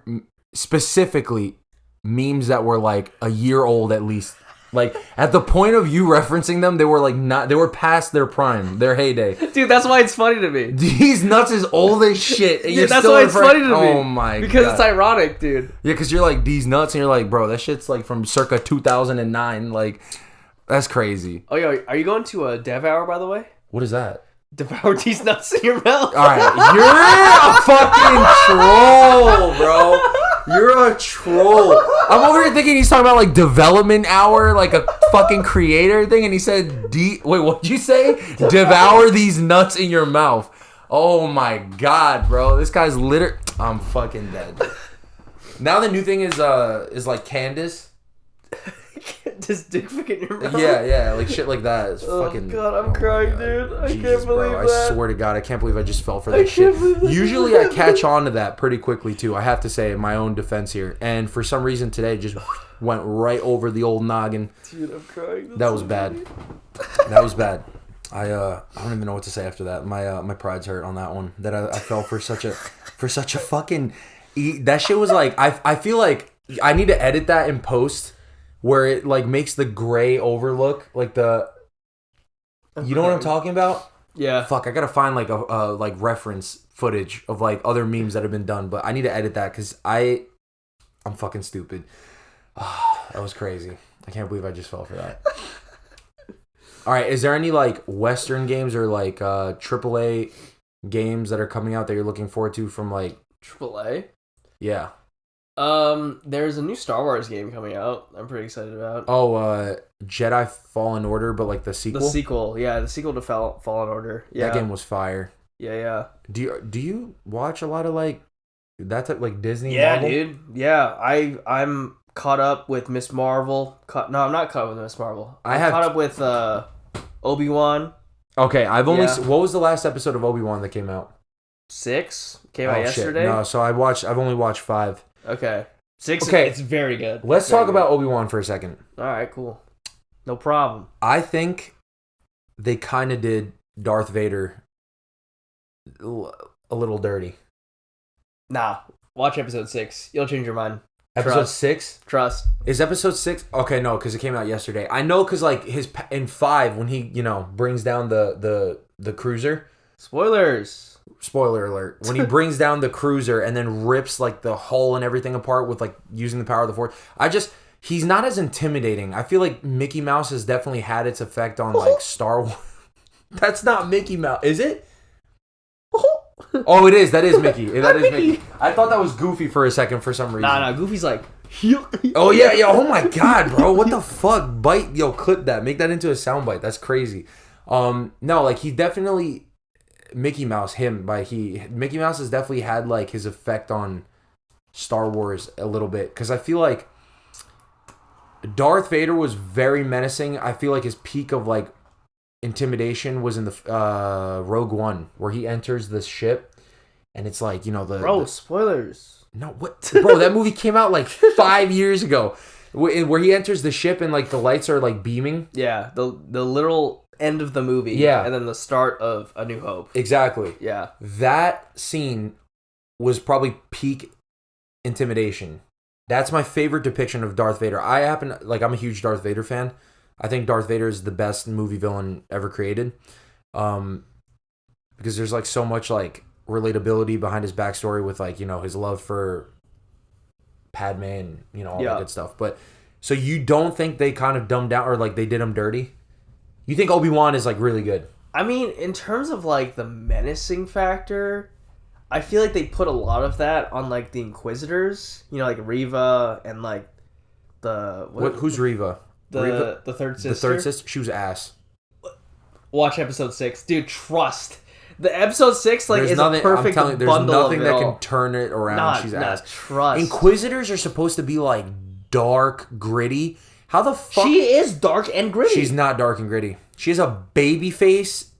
specifically memes that were like a year old at least. Like at the point of you referencing them, they were past their prime, their heyday. Dude, that's why it's funny to me. These nuts is old as shit. And Dude, that's why it's funny to me. Oh my god. Because it's ironic, dude. Yeah, because you're like, these nuts, and you're like, bro, that shit's like from circa 2009. Like, that's crazy. Oh, yeah, are you going to a Dev Hour, by the way? What is that? Devour these nuts in your mouth. All right, you're a fucking troll, bro. You're a troll. I'm over here thinking he's talking about like development hour, like a fucking creator thing, and he said, wait, what'd you say? Devour these nuts in your mouth. Oh my god, bro. This guy's I'm fucking dead. Now the new thing is like Candace. Just dick pic in your mouth. Yeah, like shit like that. It's fucking. God, I'm crying, dude. I Jesus, can't believe bro. that. I swear to God, I can't believe I just fell for that shit. Usually, I catch on to that pretty quickly too. I have to say, in my own defense here, and for some reason today, just went right over the old noggin. Dude, I'm crying. That was bad. That was bad. I don't even know what to say after that. My pride's hurt on that one. That I fell for such a fucking. That shit was like I feel like I need to edit that in post. Where it like makes the gray overlook like the, you know what I'm talking about? Yeah. Fuck, I gotta find like a like reference footage of like other memes that have been done, but I need to edit that because I'm fucking stupid. That was crazy. I can't believe I just fell for that. All right, is there any like Western games or like AAA games that are coming out that you're looking forward to from like AAA? Yeah. There's a new Star Wars game coming out. I'm pretty excited about. Oh, Jedi Fallen Order, but like the sequel. The sequel, yeah, the sequel to Fallen Order. Yeah, that game was fire. Yeah. Do you watch a lot of like that type like Disney? Yeah, Marvel? dude. Yeah, I'm caught up with Miss Marvel. No, I'm not caught up with Miss Marvel. I'm caught up with Obi-Wan. Okay, I've only. Yeah. What was the last episode of Obi-Wan that came out? 6 came out yesterday. No, so I've only watched 5. Okay. 6. Okay, it's very good. Let's talk about Obi-Wan for a second. All right, cool. No problem. I think they kind of did Darth Vader a little dirty. Nah, watch episode 6. You'll change your mind. Episode 6? Trust. Is episode 6? Okay, no, because it came out yesterday. I know because like in 5 when he brings down the cruiser. Spoiler alert. When he brings down the cruiser and then rips like the hull and everything apart with like using the power of the Force. He's not as intimidating. I feel like Mickey Mouse has definitely had its effect on like Star Wars. That's not Mickey Mouse. Is it? Oh, it is. That is Mickey. That is Mickey. I thought that was Goofy for a second for some reason. Nah. Goofy's like. Oh yeah. Oh my god, bro. What the fuck? Clip that. Make that into a soundbite. That's crazy. No, like he definitely. Mickey Mouse has definitely had like his effect on Star Wars a little bit because I feel like Darth Vader was very menacing. I feel like his peak of like intimidation was in the Rogue One where he enters the ship and it's like spoilers. No, what, bro? That movie came out like 5 years ago, where he enters the ship and like the lights are like beaming. Yeah, the literal end of the movie. Yeah, and then the start of A New Hope. Exactly. Yeah, that scene was probably peak intimidation. That's my favorite depiction of Darth Vader. I'm a huge Darth Vader fan. I think Darth Vader is the best movie villain ever created. Because there's like so much like relatability behind his backstory with like, his love for Padme and, all that good stuff. But so you don't think they kind of dumbed down or like they did him dirty? You think Obi-Wan is like really good? I mean, in terms of like the menacing factor, I feel like they put a lot of that on like the Inquisitors, like Reva and like the who's Reva? The third sister. The third sister. She was ass. Watch episode 6, dude. Trust. The episode 6 like there's is nothing, a perfect I'm telling you, there's bundle nothing of it that all. can turn it around. She's ass. Trust. Inquisitors are supposed to be like dark, gritty. How the fuck? She is dark and gritty. She's not dark and gritty. She has a baby face,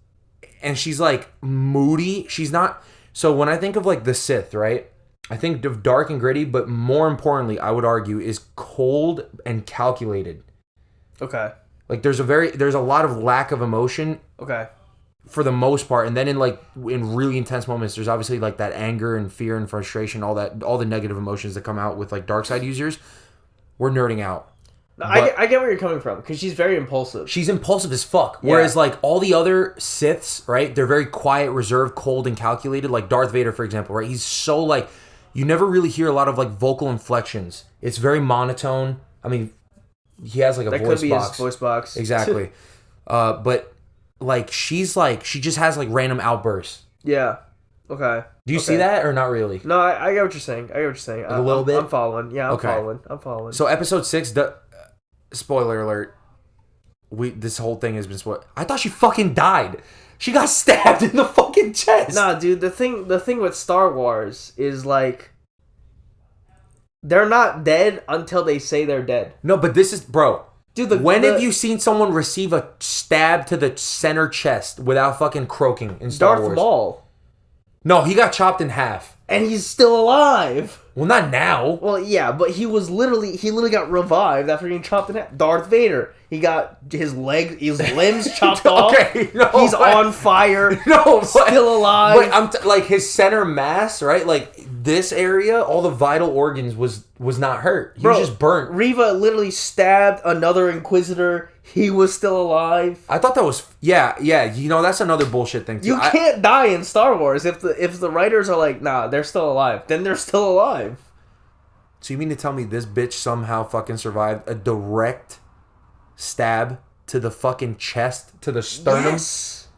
and she's like moody. She's not. So when I think of like the Sith, right? I think of dark and gritty, but more importantly, I would argue, is cold and calculated. Okay. Like there's a lot of lack of emotion. Okay. For the most part, and then in really intense moments, there's obviously like that anger and fear and frustration, all the negative emotions that come out with like dark side users. We're nerding out. No, I get where you're coming from because she's very impulsive. She's impulsive as fuck. Whereas like all the other Siths, right? They're very quiet, reserved, cold, and calculated. Like Darth Vader, for example, right? He's so like you never really hear a lot of like vocal inflections. It's very monotone. I mean, he has like a voice box. His voice box. Exactly. But like she just has like random outbursts. Yeah. Okay. Do you see that or not really? No, I get what you're saying. Like a little bit? I'm following. Yeah, I'm following. So episode 6, spoiler alert. This whole thing has been spoiled. I thought she fucking died. She got stabbed in the fucking chest. Nah, dude, the thing with Star Wars is like they're not dead until they say they're dead. No, but this is bro. Dude, when have you seen someone receive a stab to the center chest without fucking croaking in Star Wars? Darth Maul. No, he got chopped in half. And he's still alive. Well, not now. Well, yeah, but he literally got revived after getting chopped in half. Darth Vader, he got his limbs chopped off. Okay, no, he's on fire. No, still alive. But like his center mass, right? Like this area, all the vital organs was not hurt. He was just burnt. Reva literally stabbed another Inquisitor. He was still alive. I thought that was yeah. You know, that's another bullshit thing too. You can't die in Star Wars if the writers are like, nah, they're still alive. Then they're still alive. So you mean to tell me this bitch somehow fucking survived a direct stab to the fucking chest, to the sternum? Yes.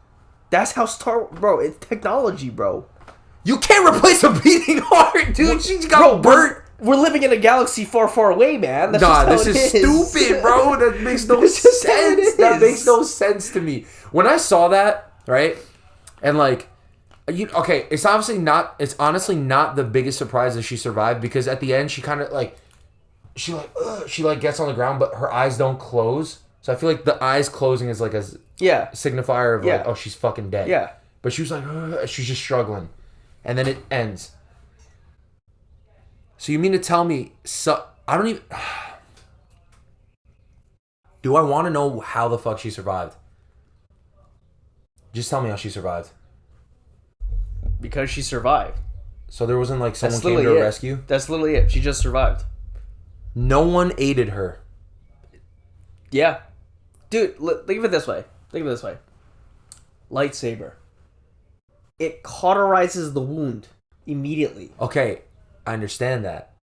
That's how bro, it's technology, bro. You can't replace a beating heart, dude. She got burnt. We're living in a galaxy far, far away, man. That's this is stupid, bro. That makes no sense. That makes no sense to me. When I saw that, right, and like, okay, it's honestly not the biggest surprise that she survived, because at the end she kind of like, she gets on the ground, but her eyes don't close. So I feel like the eyes closing is like a signifier of like, oh, she's fucking dead. Yeah. But she was like, she's just struggling, and then it ends. So you mean to tell me, I don't even... Do I want to know how the fuck she survived? Just tell me how she survived. Because she survived. So there wasn't like someone came to her rescue? That's literally it. She just survived. No one aided her. Yeah. Dude, think of it this way. Lightsaber. It cauterizes the wound immediately. Okay. I understand that.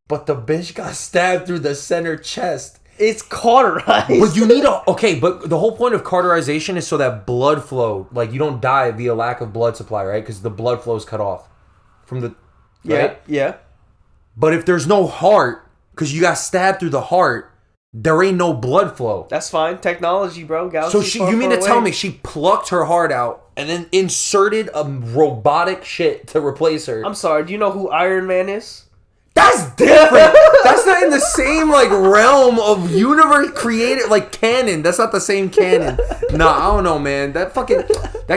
But the bitch got stabbed through the center chest. It's cauterized. But you need but the whole point of cauterization is so that blood flow, like you don't die via lack of blood supply, right? Because the blood flow is cut off from the... Right? Yeah. But if there's no heart, because you got stabbed through the heart, there ain't no blood flow. That's fine. Technology, bro. Galaxy So you mean to tell me she plucked her heart out and then inserted a robotic shit to replace her? I'm sorry. Do you know who Iron Man is? That's different. That's not in the same like realm of universe created like canon. That's not the same canon. Nah, I don't know, man. That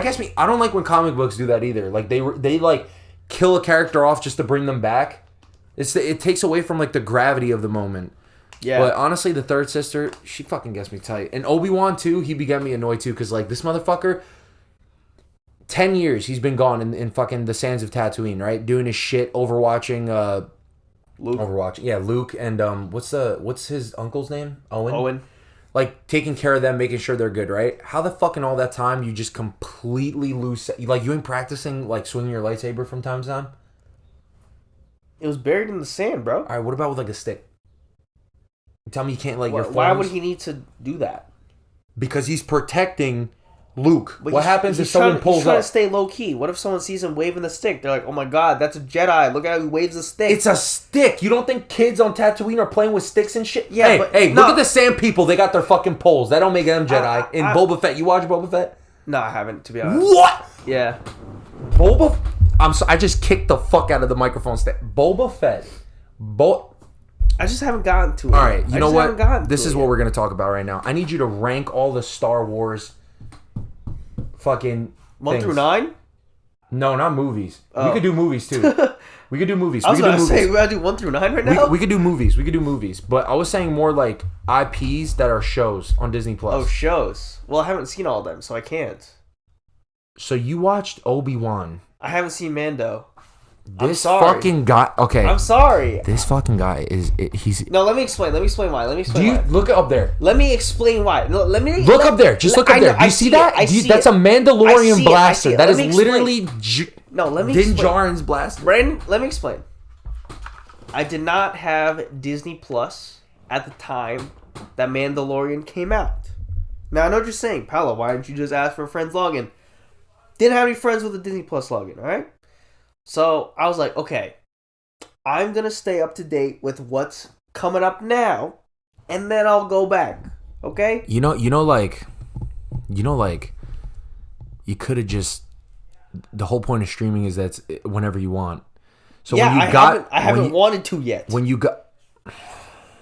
gets me. I don't like when comic books do that either. Like they like kill a character off just to bring them back. It takes away from like the gravity of the moment. Yeah. But honestly, the third sister, she fucking gets me tight. And Obi-Wan too, he began me annoyed too, because like this motherfucker, 10 years he's been gone in fucking the sands of Tatooine, right? Doing his shit, overwatching Luke. Overwatching. Yeah, Luke and what's his uncle's name? Owen. Like taking care of them, making sure they're good, right? How the fuck in all that time you just completely lose, like you ain't practicing like swinging your lightsaber from time to time? It was buried in the sand, bro. All right, what about with like a stick? Tell me you can't like your forearms? Why would he need to do that? Because he's protecting Luke. But What happens if someone pulls he's trying up? to stay low key. What if someone sees him waving the stick? They're like, "Oh my god, that's a Jedi! Look at how he waves the stick." It's a stick. You don't think kids on Tatooine are playing with sticks and shit? Yeah, hey, but hey, no. look at the sand people. They got their fucking poles. That don't make them Jedi. In Boba Fett, you watch Boba Fett? No, I haven't, to be honest. What? Yeah. Boba? I just kicked the fuck out of the microphone stand. Boba Fett. I just haven't gotten to it. All right, you know what? This is yet. what we're gonna talk about right now. I need you to rank all the Star Wars fucking 1 things. through 9? No, not movies. Oh. We could do movies too. We could do movies. I was we could about do to movies. say, we gotta do 1 through 9 right now? We could do movies. We could do movies. But I was saying more like IPs that are shows on Disney Plus. Oh, shows. Well, I haven't seen all of them, so I can't. So you watched Obi-Wan. I haven't seen Mando. This I'm sorry. fucking guy. Okay. I'm sorry. This fucking guy he's. No, let me explain. Let me explain why. Do you look up there? Let me explain why. No, let me Look up there. Just look up there. Do you see that? That's a Mandalorian blaster. That is literally let me Din explain. Djarin's blaster. Brandon, let me explain. I did not have Disney Plus at the time that Mandalorian came out. Now, I know what you're saying. Paolo, why didn't you just ask for a friend's login? Didn't have any friends with a Disney Plus login, alright? So, I was like, okay, I'm going to stay up to date with what's coming up now, and then I'll go back, okay? You know, you could have just. The whole point of streaming is that it's whenever you want. So yeah, when you I haven't wanted to yet. When you got.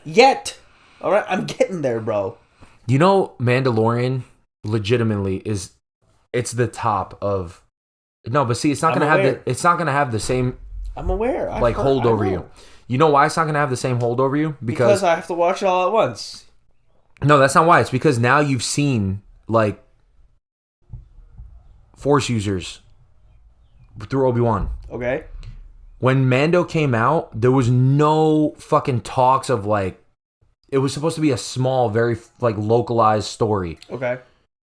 Yet! Alright, I'm getting there, bro. You know, Mandalorian legitimately is. It's the top of. No, but see, it's not gonna have the same. I'm aware. Hold over you. You know why it's not gonna have the same hold over you? Because I have to watch it all at once. No, that's not why. It's because now you've seen like Force users through Obi-Wan. Okay. When Mando came out, there was no fucking talks of like. It was supposed to be a small, very like localized story. Okay.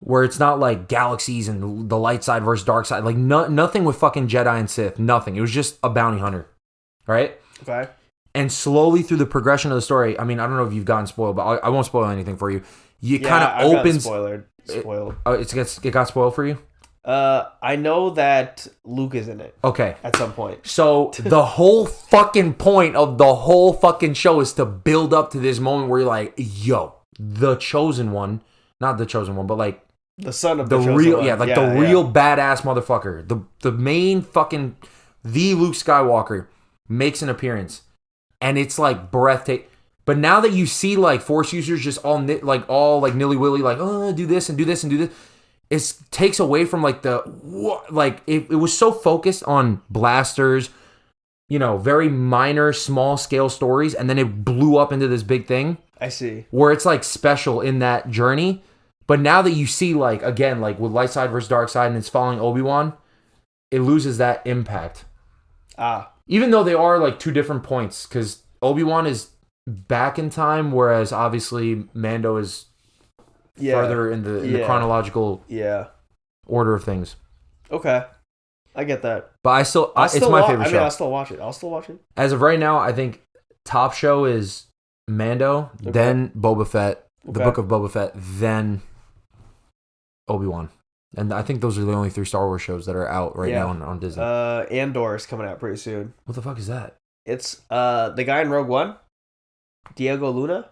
Where it's not like galaxies and the light side versus dark side. Like nothing with fucking Jedi and Sith. Nothing. It was just a bounty hunter. Right? Okay. And slowly through the progression of the story, I mean, I don't know if you've gotten spoiled, but I won't spoil anything for you. Kind of opens. Spoiled. It got spoiled for you? I know that Luke is in it. Okay. At some point. So the whole fucking point of the whole fucking show is to build up to this moment where you're like, yo, the chosen one. Not the chosen one, but like. The son of the chosen real, one. the real badass motherfucker. The main fucking, the Luke Skywalker makes an appearance, and it's like breathtaking. But now that you see like Force users just all nilly willy, like do this and do this and do this, it takes away from like it was so focused on blasters, very minor, small scale stories, and then it blew up into this big thing. I see. Where it's like special in that journey. But now that you see, like, again, like with light side versus dark side and it's following Obi-Wan, it loses that impact. Even though they are like two different points, because Obi-Wan is back in time, whereas obviously Mando is further in the chronological order of things. Okay. I get that. But it's my favorite show. I'll still watch it. As of right now, I think top show is Mando, then Boba Fett, the Book of Boba Fett, then Obi-Wan. And I think those are the only 3 Star Wars shows that are out right now on Disney. Andor is coming out pretty soon. What the fuck is that? It's the guy in Rogue One, Diego Luna.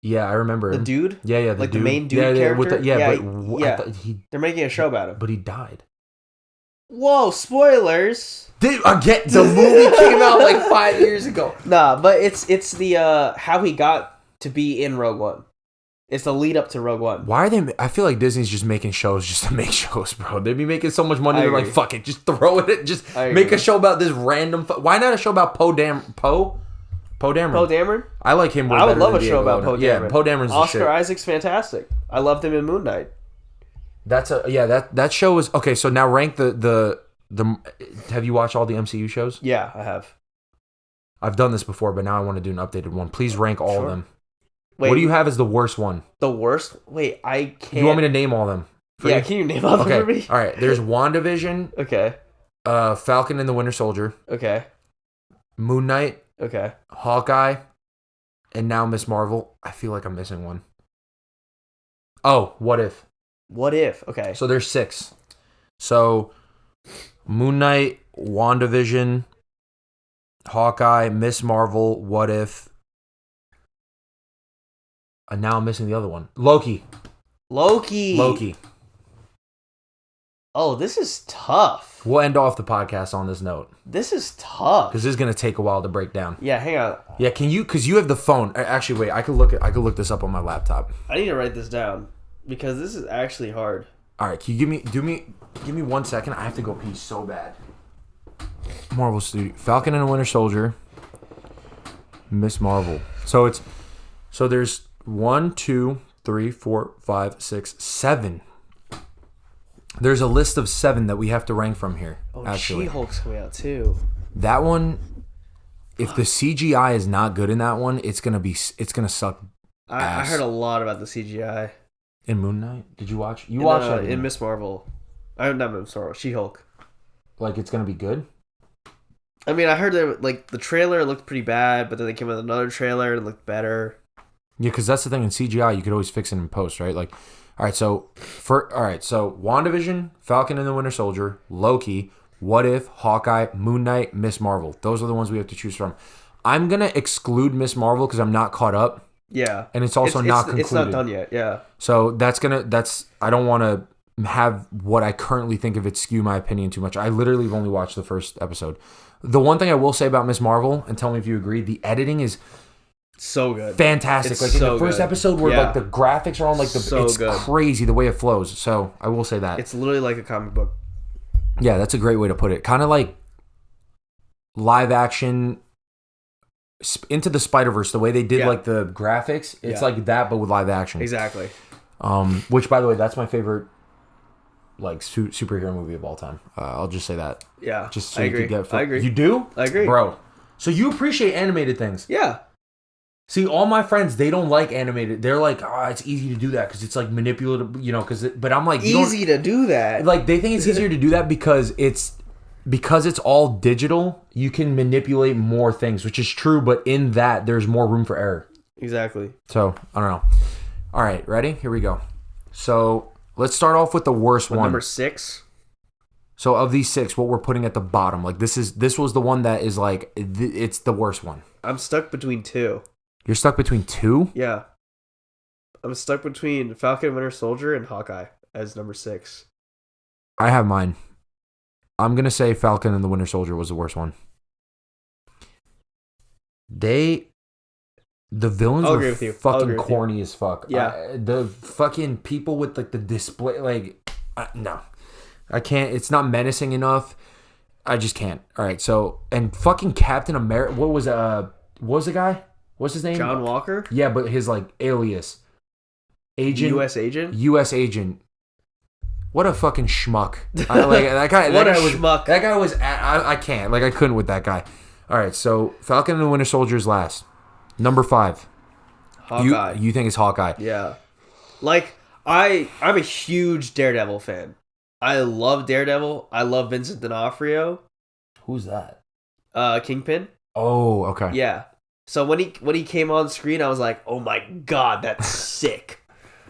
Yeah, I remember the him. dude. Yeah, the main dude character. They're making a show about him. But he died. Whoa! Spoilers. Again, the movie came out like 5 years ago. Nah, but it's the how he got to be in Rogue One. It's the lead up to Rogue One. Why are they? I feel like Disney's just making shows just to make shows, bro. They'd be making so much money. They're like, fuck it, just throw it. Just make a show about this random. Why not a show about Poe Dameron? Poe Dameron? I like him. I would love a show about Poe Dameron. Yeah, Poe Dameron's the shit. Oscar Isaac's fantastic. I loved him in Moon Knight. That show is okay. So now rank the. Have you watched all the MCU shows? Yeah, I have. I've done this before, but now I want to do an updated one. Please rank all of them. Wait, what do you have as the worst one? The worst? Wait, I can't. You want me to name all of them? Yeah, can you name all of them for me? All right, there's WandaVision. Okay. Falcon and the Winter Soldier. Okay. Moon Knight. Okay. Hawkeye. And now Miss Marvel. I feel like I'm missing one. Oh, What If? What If? Okay. So there's 6. So Moon Knight, WandaVision, Hawkeye, Miss Marvel, What If, and now I'm missing the other one. Loki. Loki. Oh, this is tough. We'll end off the podcast on this note. This is tough. Because this is going to take a while to break down. Yeah, hang on. Yeah, can you, because you have the phone. Actually, wait, I could look this up on my laptop. I need to write this down because this is actually hard. All right, can you give me 1 second? I have to go pee so bad. Marvel Studio, Falcon and the Winter Soldier, Miss Marvel. So there's 1, 2, 3, 4, 5, 6, 7. There's a list of 7 that we have to rank from here. Oh, actually. She-Hulk's coming out too. That one, if the CGI is not good in that one, it's gonna suck. I heard a lot about the CGI In Moon Knight, did you watch? You watched that in Miss Marvel. I'm not Miss Marvel. She-Hulk. Like it's gonna be good. I mean, I heard that like the trailer looked pretty bad, but then they came with another trailer and it looked better. Yeah, because that's the thing in CGI, you could always fix it in post, right? Like, all right, so WandaVision, Falcon and the Winter Soldier, Loki, What If, Hawkeye, Moon Knight, Miss Marvel. Those are the ones we have to choose from. I'm gonna exclude Miss Marvel because I'm not caught up. Yeah, and it's also not concluded. It's not done yet. Yeah. So I don't want to have what I currently think of it skew my opinion too much. I literally have only watched the first episode. The one thing I will say about Miss Marvel, and tell me if you agree, the editing is so good, fantastic. It's like so in the first good. episode where like the graphics are on like it's good. Crazy the way it flows. So I will say that it's literally like a comic book. Yeah, that's a great way to put it. Kind of like live action Into the Spider-Verse, the way they did like the graphics. It's like that, but with live action. Exactly. Which, by the way, that's my favorite like superhero movie of all time. I'll just say that. Yeah, just so I you agree. could get. I agree. You do? I agree, bro. So you appreciate animated things? Yeah. See, all my friends, they don't like animated. They're like, it's easy to do that because it's like manipulative, but I'm like, easy to do that. Like they think it's easier to do that because it's all digital. You can manipulate more things, which is true. But in that, there's more room for error. Exactly. So I don't know. All right, ready? Here we go. So let's start off with the worst one. Number 6. So of these 6, what we're putting at the bottom, like this was the one that is like it's the worst one. I'm stuck between 2. You're stuck between 2? Yeah. I'm stuck between Falcon and Winter Soldier and Hawkeye as number 6. I have mine. I'm going to say Falcon and the Winter Soldier was the worst one. The villains were fucking corny as fuck. Yeah. The fucking people with like the display, like, no. I can't. It's not menacing enough. I just can't. All right, so, and fucking Captain America, what was the guy? What's his name? John Walker? Yeah, but his like alias. Agent. U.S. agent? U.S. agent. What a fucking schmuck. That guy schmuck. That guy was I can't. Like I couldn't with that guy. All right, so Falcon and the Winter Soldier is last. Number 5. Hawkeye. You think it's Hawkeye? Yeah. Like I'm a huge Daredevil fan. I love Daredevil. I love Vincent D'Onofrio. Who's that? Kingpin. Oh, okay. Yeah. So when he came on screen, I was like, "Oh my god, that's sick!"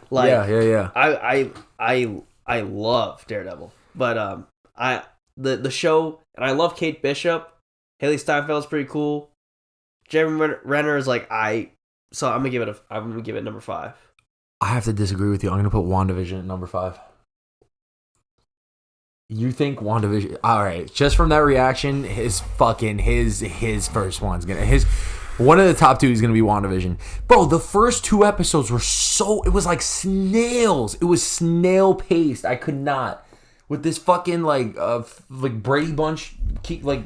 Like, yeah. I love Daredevil, but the show, and I love Kate Bishop. Haley Steinfeld's pretty cool. Jeremy Renner is like so I'm gonna give it number 5. I have to disagree with you. I'm gonna put WandaVision at number 5. You think WandaVision? All right, just from that reaction, his first one's gonna one of the top 2 is going to be WandaVision. Bro, the first 2 episodes were it was like snails. It was snail paced. I could not. With this fucking like Brady Bunch, like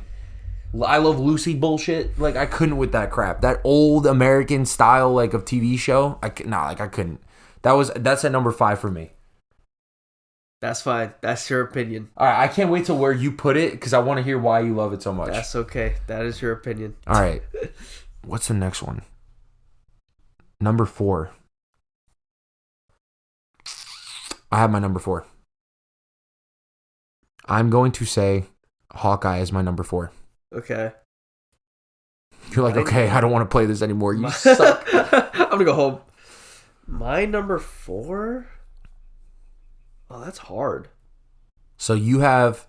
I Love Lucy bullshit. Like I couldn't with that crap. That old American style like of TV show. I couldn't. That's at number 5 for me. That's fine. That's your opinion. All right, I can't wait till where you put it because I want to hear why you love it so much. That's okay. That is your opinion. All right. What's the next one? Number 4. I have my number 4. I'm going to say Hawkeye is my number 4. Okay. You're like, okay, I don't want to play this anymore. You suck. I'm going to go home. My number 4? Oh, that's hard. So you have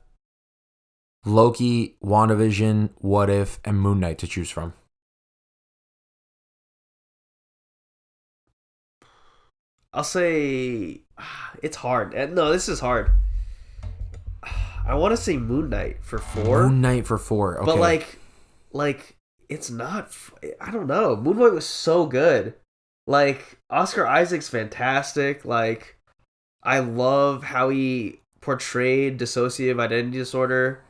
Loki, WandaVision, What If, and Moon Knight to choose from. I'll say it's hard. No, this is hard. I want to say Moon Knight for 4. Moon Knight for 4. Okay. But like it's not. I don't know. Moon Knight was so good. Like Oscar Isaac's fantastic. Like I love how he portrayed dissociative identity disorder.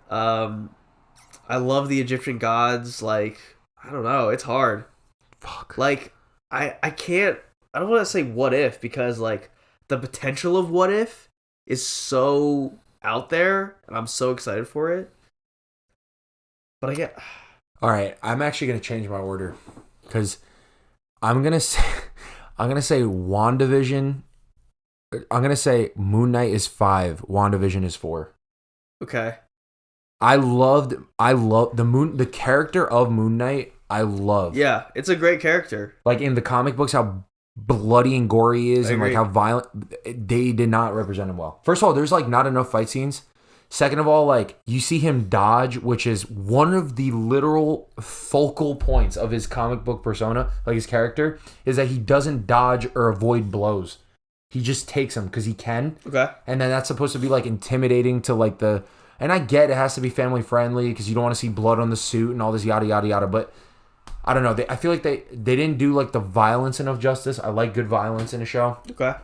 I love the Egyptian gods. Like I don't know. It's hard. Fuck. Like I can't. I don't want to say What If because like the potential of What If is so out there, and I'm so excited for it. But I get. All right, I'm actually gonna change my order because I'm gonna say WandaVision. I'm gonna say Moon Knight is 5, WandaVision is 4. Okay. I love the character of Moon Knight. I love. Yeah, it's a great character. Like in the comic books, how bloody and gory he is, I and agree. like how violent. They did not represent him well. First of all, there's like not enough fight scenes. Second of all, like you see him dodge, which is one of the literal focal points of his comic book persona, like his character, is that he doesn't dodge or avoid blows. He just takes them because he can. Okay. And then that's supposed to be like intimidating to like the. And I get it has to be family friendly because you don't want to see blood on the suit and all this yada yada yada. But I don't know. I feel like they didn't do like the violence enough justice. I like good violence in a show. Okay.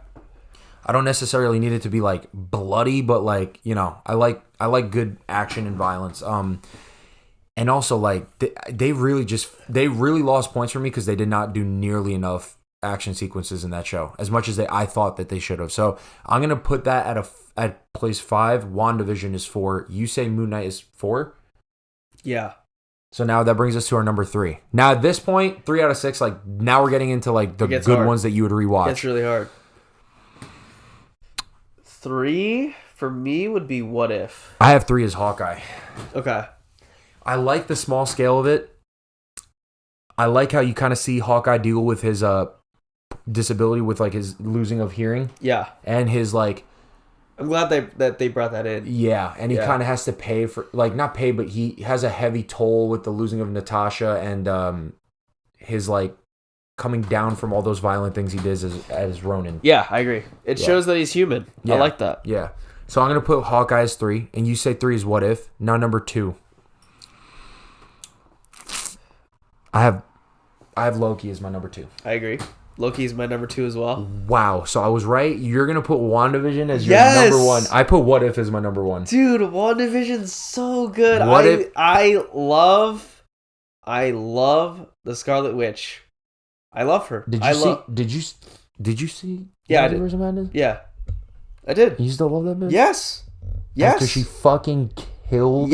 I don't necessarily need it to be like bloody, but like, you know, I like good action and violence. And also like they really lost points for me because they did not do nearly enough action sequences in that show as much as I thought that they should have. So I'm gonna put that at place 5. WandaVision is 4. You say Moon Knight is 4. Yeah. So now that brings us to our number 3. Now at this point, 3 out of 6. Like now we're getting into like the good hard. ones that you would rewatch. It's really hard. 3 for me would be What If. I have 3 as Hawkeye. Okay. I like the small scale of it. I like how you kind of see Hawkeye deal with his disability, with like his losing of hearing. Yeah. And his like. I'm glad that they brought that in. Yeah, and he kind of has to pay for, like, not pay, but he has a heavy toll with the losing of Natasha and his like coming down from all those violent things he did as Ronin. Yeah, I agree. It shows that he's human. Yeah. I like that. Yeah. So I'm gonna put Hawkeye as 3, and you say 3 is What If. Now number 2. I have Loki as my number 2. I agree. Loki's my number 2 as well. Wow. So I was right. You're going to put WandaVision as your Yes! number 1. I put What If as my number 1. Dude, WandaVision's so good. What I love the Scarlet Witch. I love her. Did you see Yeah, I Multiverse did. of Madness? Yeah. I did. You still love that bitch? Yes. Yes. After she fucking killed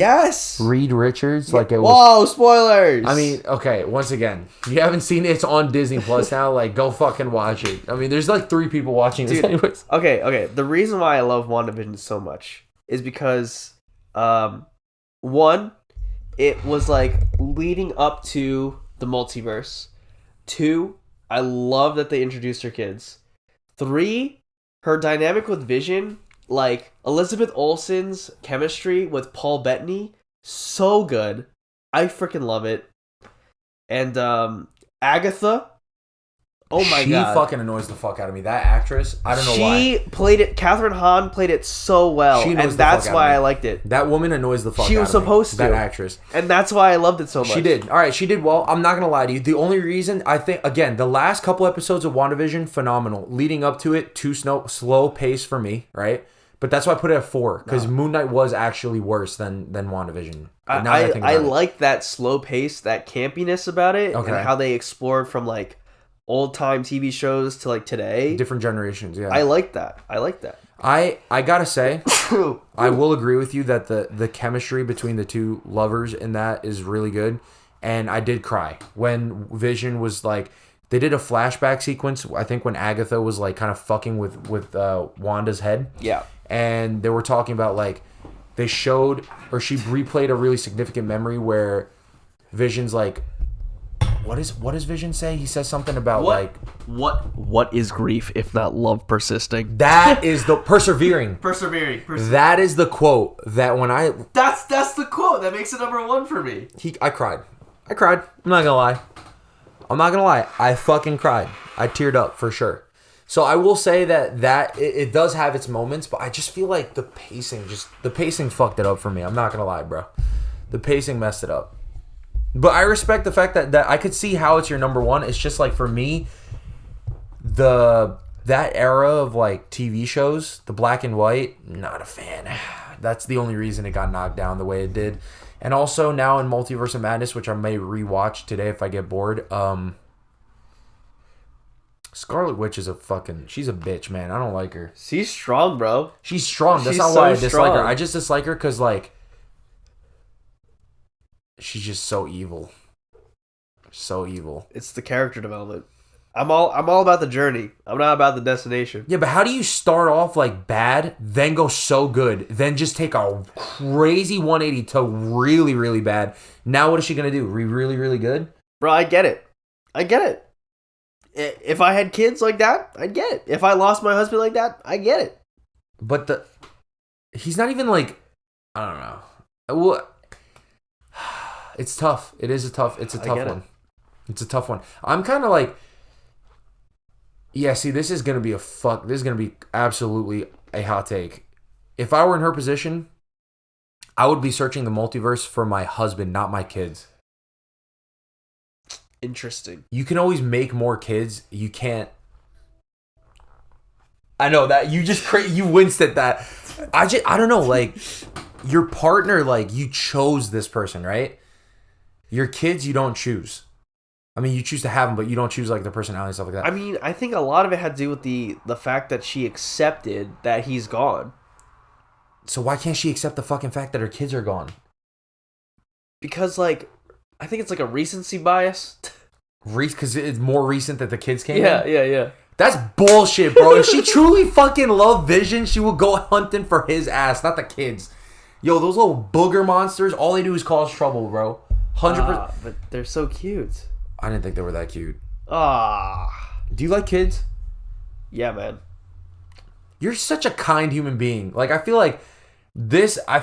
Reed Richards, like it was. Whoa, spoilers. I mean, okay. Once again, if you haven't seen it, it's on Disney Plus now. Like, go fucking watch it. I mean, there's like 3 people watching this, anyways. Okay. The reason why I love WandaVision so much is because, one, it was like leading up to the multiverse. 2, I love that they introduced her kids. 3, her dynamic with Vision. Like, Elizabeth Olsen's chemistry with Paul Bettany, so good. I freaking love it. And Agatha, oh my god. She fucking annoys the fuck out of me. That actress, I don't know why. She played it, Catherine Hahn played it so well. She annoys and the fuck that's out why of me. I liked it. That woman annoys the fuck out of me. She was supposed to. That actress. And that's why I loved it so much. She did. All right, she did well. I'm not going to lie to you. The only reason, I think, again, the last couple episodes of WandaVision, phenomenal. Leading up to it, too slow pace for me, right? But that's why I put it at 4, because Moon Knight was actually worse than WandaVision. I like that slow pace, that campiness about it, Okay. and how they explored from like old time TV shows to like today. Different generations, yeah. I like that. I gotta say, I will agree with you that the chemistry between the two lovers in that is really good. And I did cry when Vision was like, they did a flashback sequence, I think when Agatha was like kind of fucking with Wanda's head. Yeah. And they were talking about like, they showed, or she replayed a really significant memory where Vision's like, what does Vision say? He says something about what is grief if not love persisting? That is the persevering. Persevering. That is the quote that when I That's the quote that makes it number one for me. I cried. I'm not gonna lie. I fucking cried. I teared up for sure. So I will say that it does have its moments, but I just feel like the pacing fucked it up for me. I'm not gonna lie, bro. The pacing messed it up. But I respect the fact that I could see how it's your number one. It's just like for me, that era of like TV shows, the black and white, not a fan. That's the only reason it got knocked down the way it did. And also now in Multiverse of Madness, which I may rewatch today if I get bored, Scarlet Witch is she's a bitch, man. I don't like her. She's strong, bro. She's strong. That's not why I dislike her. I just dislike her because, like, she's just so evil. So evil. It's the character development. I'm all about the journey. I'm not about the destination. Yeah, but how do you start off, like, bad, then go so good, then just take a crazy 180 to really, really bad? Now what is she going to do? Really, really good? Bro, I get it. If I had kids like that, I'd get it. If I lost my husband like that, I get it. But he's not even like, I don't know. Well, it's tough. It's a tough one. It's a tough one. I'm kind of like, yeah, see, this is going to be absolutely a hot take. If I were in her position, I would be searching the multiverse for my husband, not my kids. Interesting. You can always make more kids. You can't. I know that you winced at that. I don't know, like, your partner, like, you chose this person, right? Your kids, you don't choose. I mean, you choose to have them, but you don't choose, like, the personality and stuff like that. I mean, I think a lot of it had to do with the fact that she accepted that he's gone. So why can't she accept the fucking fact that her kids are gone? Because, like, I think it's like a recency bias. Because it's more recent that the kids came in? Yeah. That's bullshit, bro. If she truly fucking loved Vision, she would go hunting for his ass, not the kids. Yo, those little booger monsters, all they do is cause trouble, bro. 100%. But they're so cute. I didn't think they were that cute. Do you like kids? Yeah, man. You're such a kind human being. Like, I feel like I'm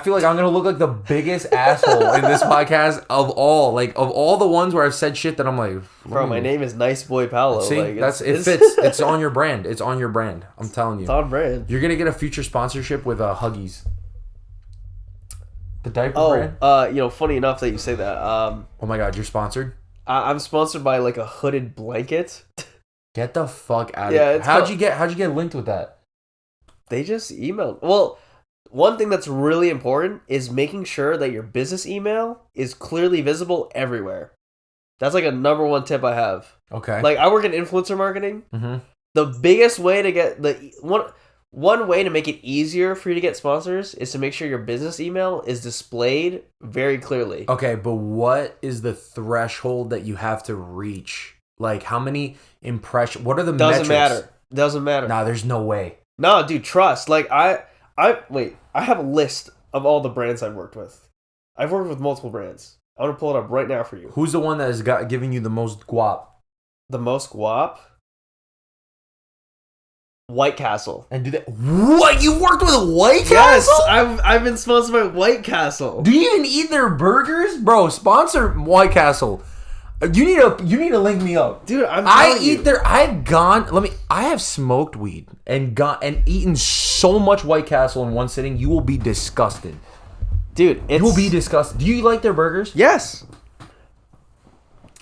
gonna look like the biggest asshole in this podcast of all. Like, of all the ones where I've said shit that I'm like, bro, my name is Nice Boy Paolo. See, like, it fits. It's on your brand. It's on your brand. I'm telling you. It's on brand. You're gonna get a future sponsorship with Huggies. The diaper brand. Funny enough that you say that. Oh my god, you're sponsored? I'm sponsored by like a hooded blanket. Get the fuck out of here. How'd you get linked with that? They just emailed. Well, one thing that's really important is making sure that your business email is clearly visible everywhere. That's like a number one tip I have. Okay. Like, I work in influencer marketing. Mm-hmm. The biggest way to get one way to make it easier for you to get sponsors is to make sure your business email is displayed very clearly. Okay, but what is the threshold that you have to reach? Like, how many impressions? What are the metrics? Doesn't matter. Nah, there's no way. No, dude, trust. Like, I have a list of all the brands I've worked with. I've worked with multiple brands. I'm going to pull it up right now for you. Who's the one that has giving you the most guap? The most guap? White Castle. And what? You worked with White Castle? Yes, I've been sponsored by White Castle. Do you even eat their burgers? Bro, sponsor White Castle. You need to link me up. Dude, I have smoked weed and eaten so much White Castle in one sitting, you will be disgusted. Dude, you will be disgusted. Do you like their burgers? Yes.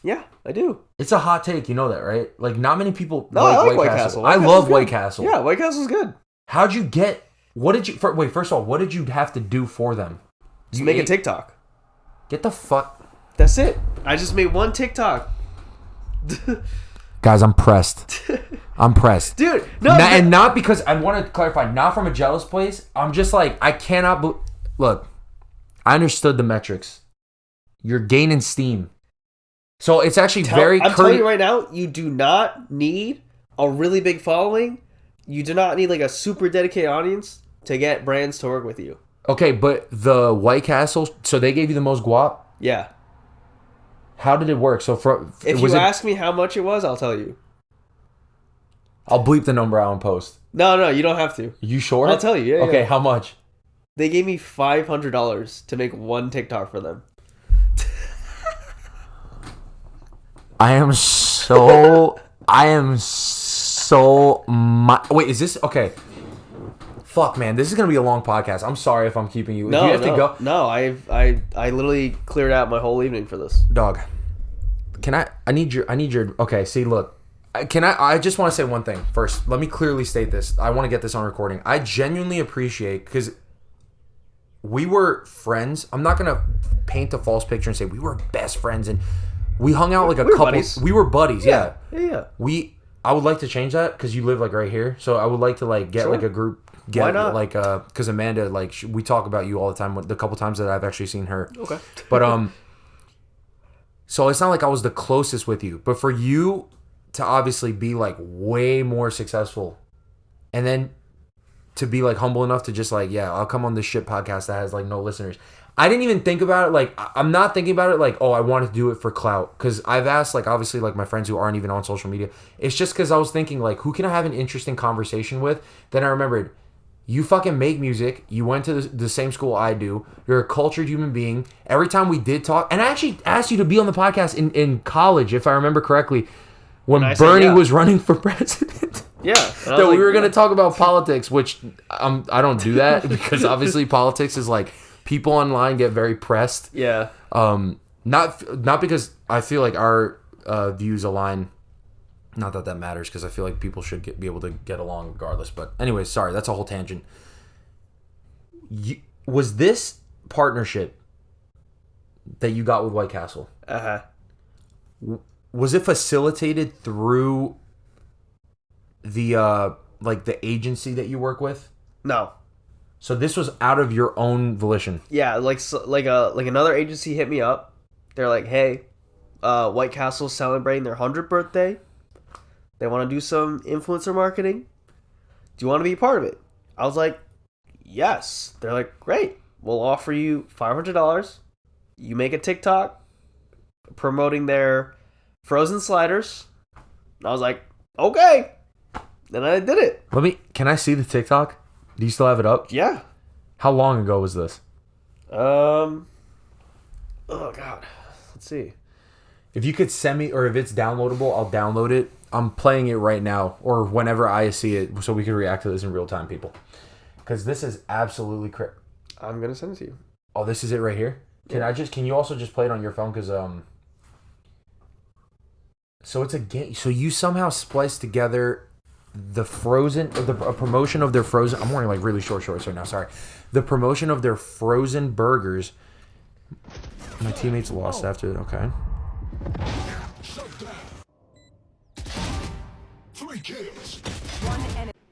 Yeah, I do. It's a hot take, you know that, right? Like, not many people I like White Castle. I love White Castle. Yeah, White Castle's good. First of all, what did you have to do for them? Just make a TikTok. Get the fuck. That's it. I just made one TikTok. Guys, I'm pressed. Dude, and not because, I want to clarify, not from a jealous place. I'm just like, I cannot, look, I understood the metrics. You're gaining steam. So it's actually I'm telling you right now, you do not need a really big following. You do not need like a super dedicated audience to get brands to work with you. Okay, but the White Castle, so they gave you the most guap? Yeah. How did it work? So if you ask me how much it was, I'll tell you. I'll bleep the number out and post. No, you don't have to. You sure? I'll tell you. Yeah. Okay, how much? They gave me $500 to make one TikTok for them. I am so. Wait, is this okay? Fuck, man, this is gonna be a long podcast. I'm sorry if I'm keeping you. No, Do you have to go? No, I literally cleared out my whole evening for this. Dog, can I need your. Okay, see, look. I just want to say one thing first. Let me clearly state this. I want to get this on recording. I genuinely appreciate, because we were friends. I'm not gonna paint a false picture and say we were best friends and we hung out like a couple. Buddies. We were buddies. Yeah. I would like to change that because you live like right here. So I would like to like get like a group. Why not? Like because Amanda, like we talk about you all the time. The couple times that I've actually seen her. Okay. But so it's not like I was the closest with you, but for you to obviously be like way more successful, and then to be like humble enough to just like, yeah, I'll come on this shit podcast that has like no listeners. I didn't even think about it. Like, I'm not thinking about it like, oh, I want to do it for clout. Because I've asked, like, obviously, like, my friends who aren't even on social media. It's just because I was thinking, like, who can I have an interesting conversation with? Then I remembered, you fucking make music. You went to the same school I do. You're a cultured human being. Every time we did talk, and I actually asked you to be on the podcast in college, if I remember correctly, when Bernie was running for president. Yeah. That we were going to talk about politics, which I don't do that because obviously politics is like, people online get very pressed. Yeah. Not because I feel like our views align. Not that that matters, because I feel like people should be able to get along regardless. But anyway, sorry, that's a whole tangent. Was this partnership that you got with White Castle? Was it facilitated through the like the agency that you work with? No. So this was out of your own volition. Yeah, like another agency hit me up. They're like, "Hey, White Castle's celebrating their 100th birthday. They want to do some influencer marketing. Do you want to be a part of it?" I was like, "Yes." They're like, "Great. We'll offer you $500. You make a TikTok promoting their frozen sliders." And I was like, "Okay." Then I did it. Can I see the TikTok? Do you still have it up? Yeah. How long ago was this? Oh God. Let's see. If you could send me, or if it's downloadable, I'll download it. I'm playing it right now, or whenever I see it, so we can react to this in real time, people. Because this is absolutely crazy. I'm gonna send it to you. Oh, this is it right here. Can you also just play it on your phone? Because so it's a game. So you somehow spliced together the frozen, a promotion of their frozen. I'm wearing like really short shorts right now. Sorry, the promotion of their frozen burgers. My teammates lost after. Okay.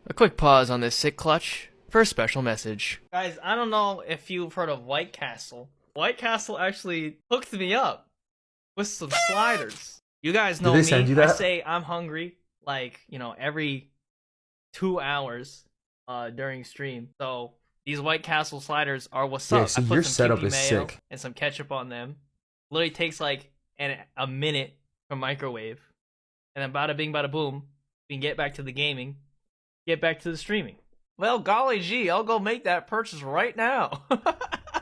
A quick pause on this sick clutch for a special message. Guys, I don't know if you've heard of White Castle. White Castle actually hooked me up with some sliders. You guys know Did they me. send you that? I say I'm hungry, like, every 2 hours during stream. So these White Castle sliders are what's up. See, I put your some setup Kiwi is mayo sick. and some ketchup on them. Literally takes like a minute from microwave. And then bada bing bada boom, we can get back to the gaming, get back to the streaming. Well, golly gee, I'll go make that purchase right now.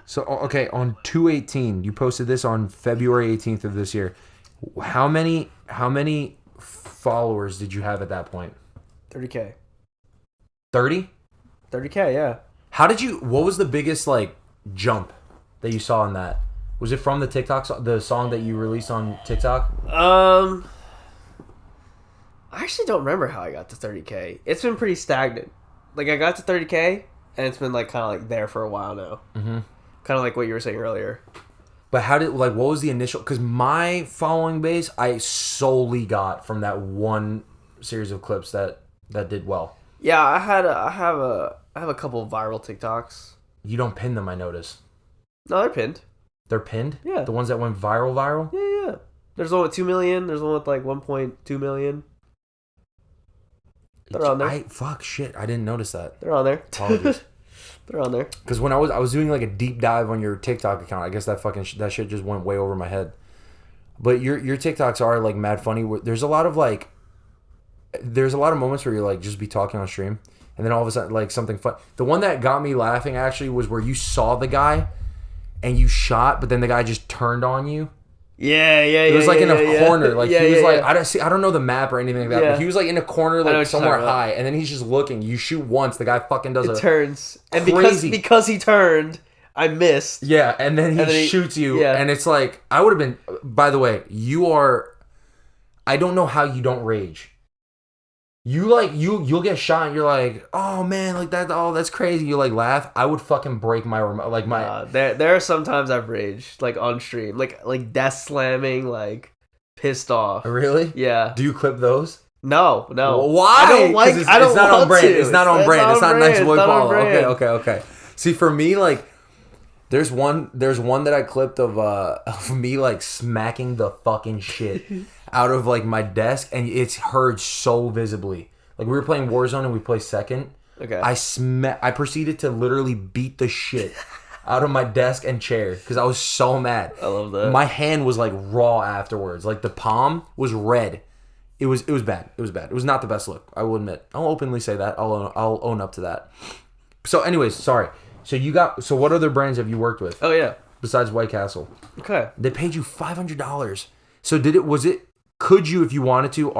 So, okay, on 2/18, you posted this on February 18th of this year. How many followers did you have at that point? 30K. 30? 30K, yeah. What was the biggest, like, jump that you saw in that? Was it from the TikTok, the song that you released on TikTok? I actually don't remember how I got to 30K. It's been pretty stagnant. Like, I got to 30K, and it's been, like, kind of, like, there for a while now. Mm-hmm. Kind of like what you were saying earlier. But what was the initial, because my following base, I solely got from that one series of clips that did well. Yeah, I have a couple of viral TikToks. You don't pin them, I notice. No, they're pinned. They're pinned? Yeah. The ones that went viral? Yeah. There's one with 2 million. There's one with like 1.2 million. They're on there. Fuck, shit. I didn't notice that. They're on there. Apologies. They're on there. Because when I was doing like a deep dive on your TikTok account, I guess that shit just went way over my head. But your TikToks are like mad funny. There's a lot of moments where you're like just be talking on stream, and then all of a sudden like something fun. The one that got me laughing actually was where you saw the guy and you shot, but then the guy just turned on you. Yeah. It was like in a corner, like he was like yeah. I don't know the map or anything like that, but he was like in a corner like somewhere high, and then he's just looking. You shoot once, the guy fucking does turns, and crazy. because he turned, I missed. Yeah, and then he shoots you, and it's like I would have been. By the way, you are. I don't know how you don't rage. You'll get shot and you're like, oh man, like that, oh that's crazy. You like laugh. I would fucking break my remote, like my. There are sometimes I've raged like on stream, like death slamming, like pissed off. Really? Yeah. Do you clip those? No. Why? I don't like. It's I don't not want on brand. to. It's not on brand. It's not nice Boy Paolo. Okay. Okay. See, for me, like, there's one that I clipped of me like smacking the fucking shit out of like my desk, and it's heard so visibly. Like we were playing Warzone and we play second. Okay. I proceeded to literally beat the shit out of my desk and chair because I was so mad. I love that. My hand was like raw afterwards. Like the palm was red. It was bad. It was bad. It was not the best look. I will admit. I'll openly say that. I'll own up to that. So, anyways, sorry. So what other brands have you worked with? Oh yeah. Besides White Castle. Okay. They paid you $500. So could you, if you wanted to,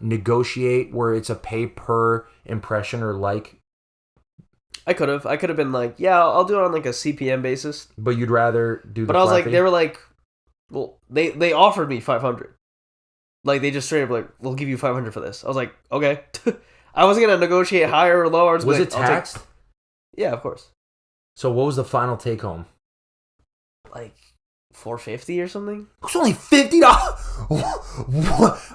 negotiate where it's a pay per impression or like? I could have been like, yeah, I'll do it on like a CPM basis. But you'd rather do the But I was like, fee? they were like, well, they offered me 500. Like they just straight up like, we'll give you 500 for this. I was like, okay. I wasn't gonna negotiate higher or lower. Was it taxed? Yeah, of course. So what was the final take home? Like $450 or something. It was only $50.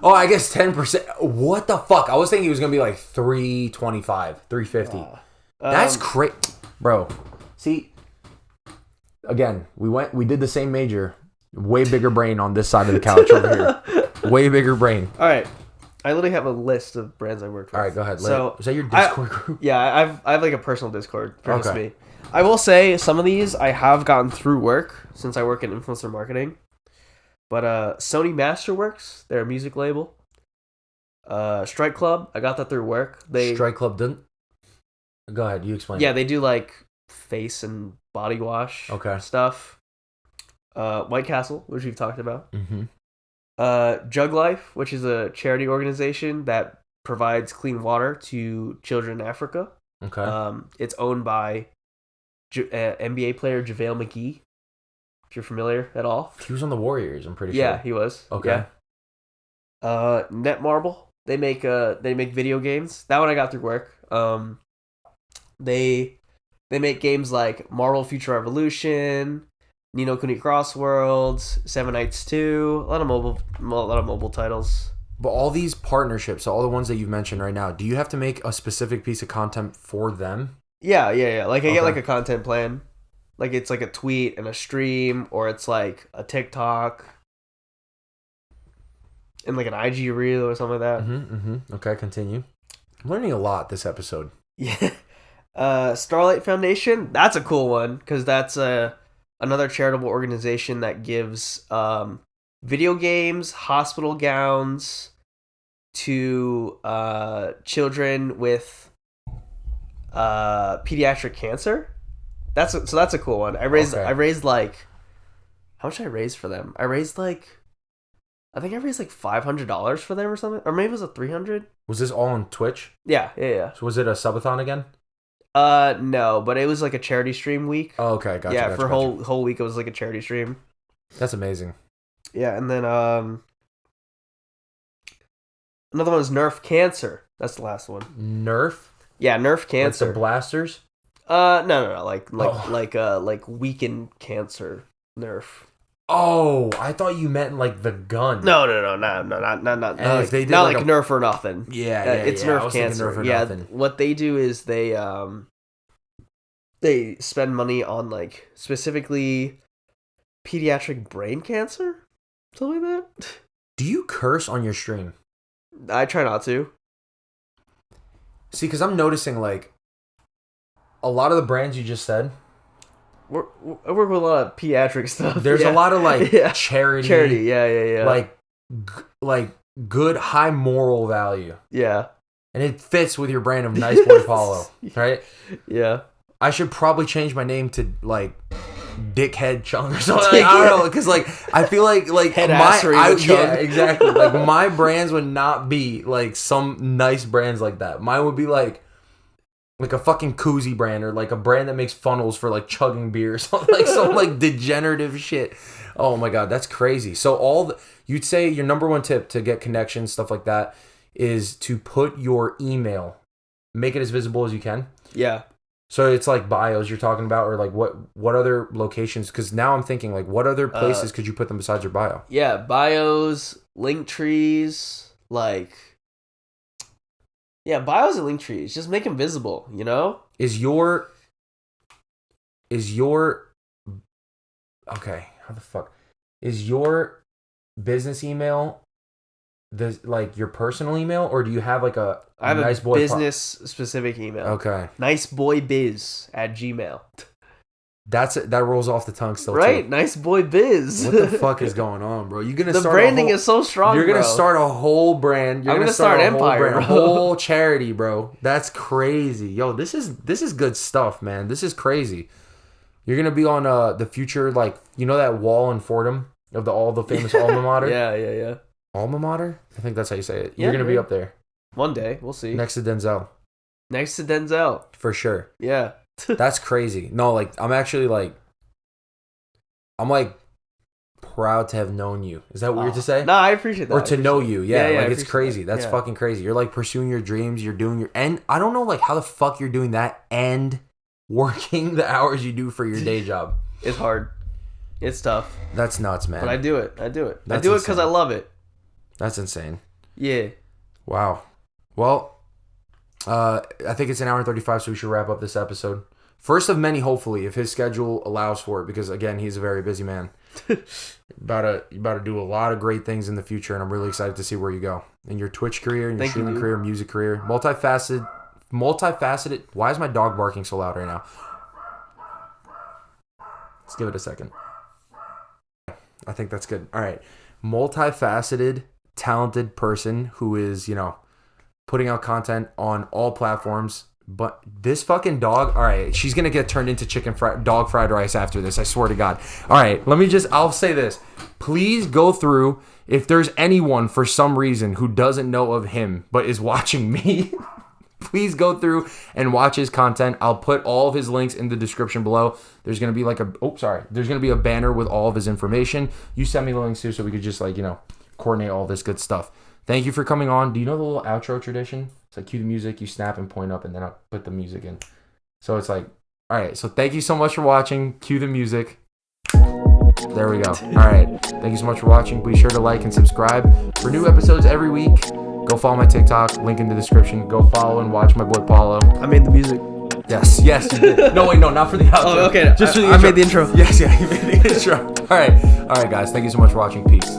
Oh, I guess 10%. What the fuck? I was thinking it was gonna be like $325, $350. That's crazy, bro. See, again, we did the same major. Way bigger brain on this side of the couch over here. Way bigger brain. All right. I literally have a list of brands I worked with. All right, go ahead. So, is that your Discord group? Yeah, I have like a personal Discord for just me. I will say some of these I have gotten through work since I work in influencer marketing. But Sony Masterworks, they're a music label. Strike Club, I got that through work. Strike Club didn't? Go ahead, you explain. Yeah, they do like face and body wash stuff. White Castle, which we've talked about. Mm-hmm. Jug Life, which is a charity organization that provides clean water to children in Africa. Okay. It's owned by NBA player JaVale McGee, if you're familiar at all. He was on the Warriors, I'm pretty sure. Yeah, he was. Okay. Yeah. Netmarble, they make video games. That one I got through work. They make games like Marvel Future Revolution, Ni no Kuni Cross Worlds, Seven Nights 2, a lot of mobile titles. But all these partnerships, so all the ones that you've mentioned right now, do you have to make a specific piece of content for them? Yeah. Like I get like a content plan. Like it's like a tweet and a stream, or it's like a TikTok and like an IG reel or something like that. Okay, continue. I'm learning a lot this episode. Yeah. Starlight Foundation, that's a cool one because that's another charitable organization that gives video games, hospital gowns to children with pediatric cancer. That's a cool one. I raised like, how much did I raise for them? I raised like $500 for them or something, or maybe it was $300. Was this all on Twitch? Yeah. So was it a subathon again? No, but it was like a charity stream week. Oh, okay, gotcha. Yeah, for whole week it was like a charity stream. That's amazing. Yeah, and then another one is Nerf Cancer. That's the last one. Nerf? Yeah, Nerf Cancer. Like the blasters? No, like weakened cancer Nerf. Oh, I thought you meant like the gun. No, not if they did not like like Nerf or nothing. Yeah, it's Nerf Cancer. Nerf or yeah, nothing. what they do is they spend money on like specifically pediatric brain cancer, something like that. Do you curse on your stream? I try not to. See, because I'm noticing like a lot of the brands you just said, I work with a lot of pediatric stuff. There's a lot of like charity. Charity, yeah. Like good high moral value. Yeah. And it fits with your brand of Nice Boy Paolo, right? Yeah. I should probably change my name to like Dickhead Chung or something. Like, I don't know, because like I feel like yeah, exactly. Like my brands would not be like some nice brands like that. Mine would be like a fucking koozie brand or like a brand that makes funnels for like chugging beer or something, like some like degenerative shit. Oh my god, that's crazy. So you'd say your number one tip to get connections, stuff like that, is to put your email, make it as visible as you can. Yeah. So it's like bios you're talking about, or like what other locations? Because now I'm thinking like what other places could you put them besides your bio? Yeah, bios, link trees, like bios and link trees. Just make them visible, you know? Is your okay? How the fuck is your business email? Like your personal email, or do you have like a I have nice a boy business specific email. Okay. Niceboybiz@gmail. That rolls off the tongue still, right? too. Niceboybiz. What the fuck is going on, bro? You're gonna the start branding is so strong. You're gonna start a whole brand. You're gonna start a whole brand, a whole charity, bro. That's crazy, yo. This is good stuff, man. This is crazy. You're gonna be on the future, like that wall in Fordham of all the famous alma mater. Yeah. Alma mater? I think that's how you say it. Yeah, You're gonna be up there one day. We'll see. next to Denzel. Next to Denzel. For sure. Yeah. That's crazy. No, like I'm actually like proud to have known you. Is that weird to say? No, I appreciate that. Or to know you. Yeah, like it's crazy. That. That's fucking crazy. You're like pursuing your dreams. You're doing and I don't know like how the fuck you're doing that and working the hours you do for your day job. It's hard. It's tough. That's nuts, man. But I do it. I do it That's because I love it. That's insane. Yeah. Wow. Well, I think it's an hour and 35, so we should wrap up this episode. First of many, hopefully, if his schedule allows for it, because again, he's a very busy man. You about to do a lot of great things in the future, and I'm really excited to see where you go in your Twitch career, in your streaming career, music career, multifaceted. Why is my dog barking so loud right now? Let's give it a second. I think that's good. All right. Multifaceted, talented person who is, putting out content on all platforms. But this fucking dog, all right, she's going to get turned into dog fried rice after this. I swear to God. All right, I'll say this. Please go through, if there's anyone for some reason who doesn't know of him but is watching me, please go through and watch his content. I'll put all of his links in the description below. There's going to be there's going to be a banner with all of his information. You send me the links too so we could just coordinate all this good stuff. Thank you for coming on. Do you know the little outro tradition? It's like cue the music, you snap and point up, and then I'll put the music in. So it's like, all right. So thank you so much for watching. Cue the music. There we go. All right. Thank you so much for watching. Be sure to like and subscribe for new episodes every week. Go follow my TikTok. Link in the description. Go follow and watch my boy Paolo. I made the music. Yes, you did. No, wait, no, not for the outro. Oh, okay. Just for the intro. I made the intro. Yes, you made the intro. All right, guys. Thank you so much for watching. Peace.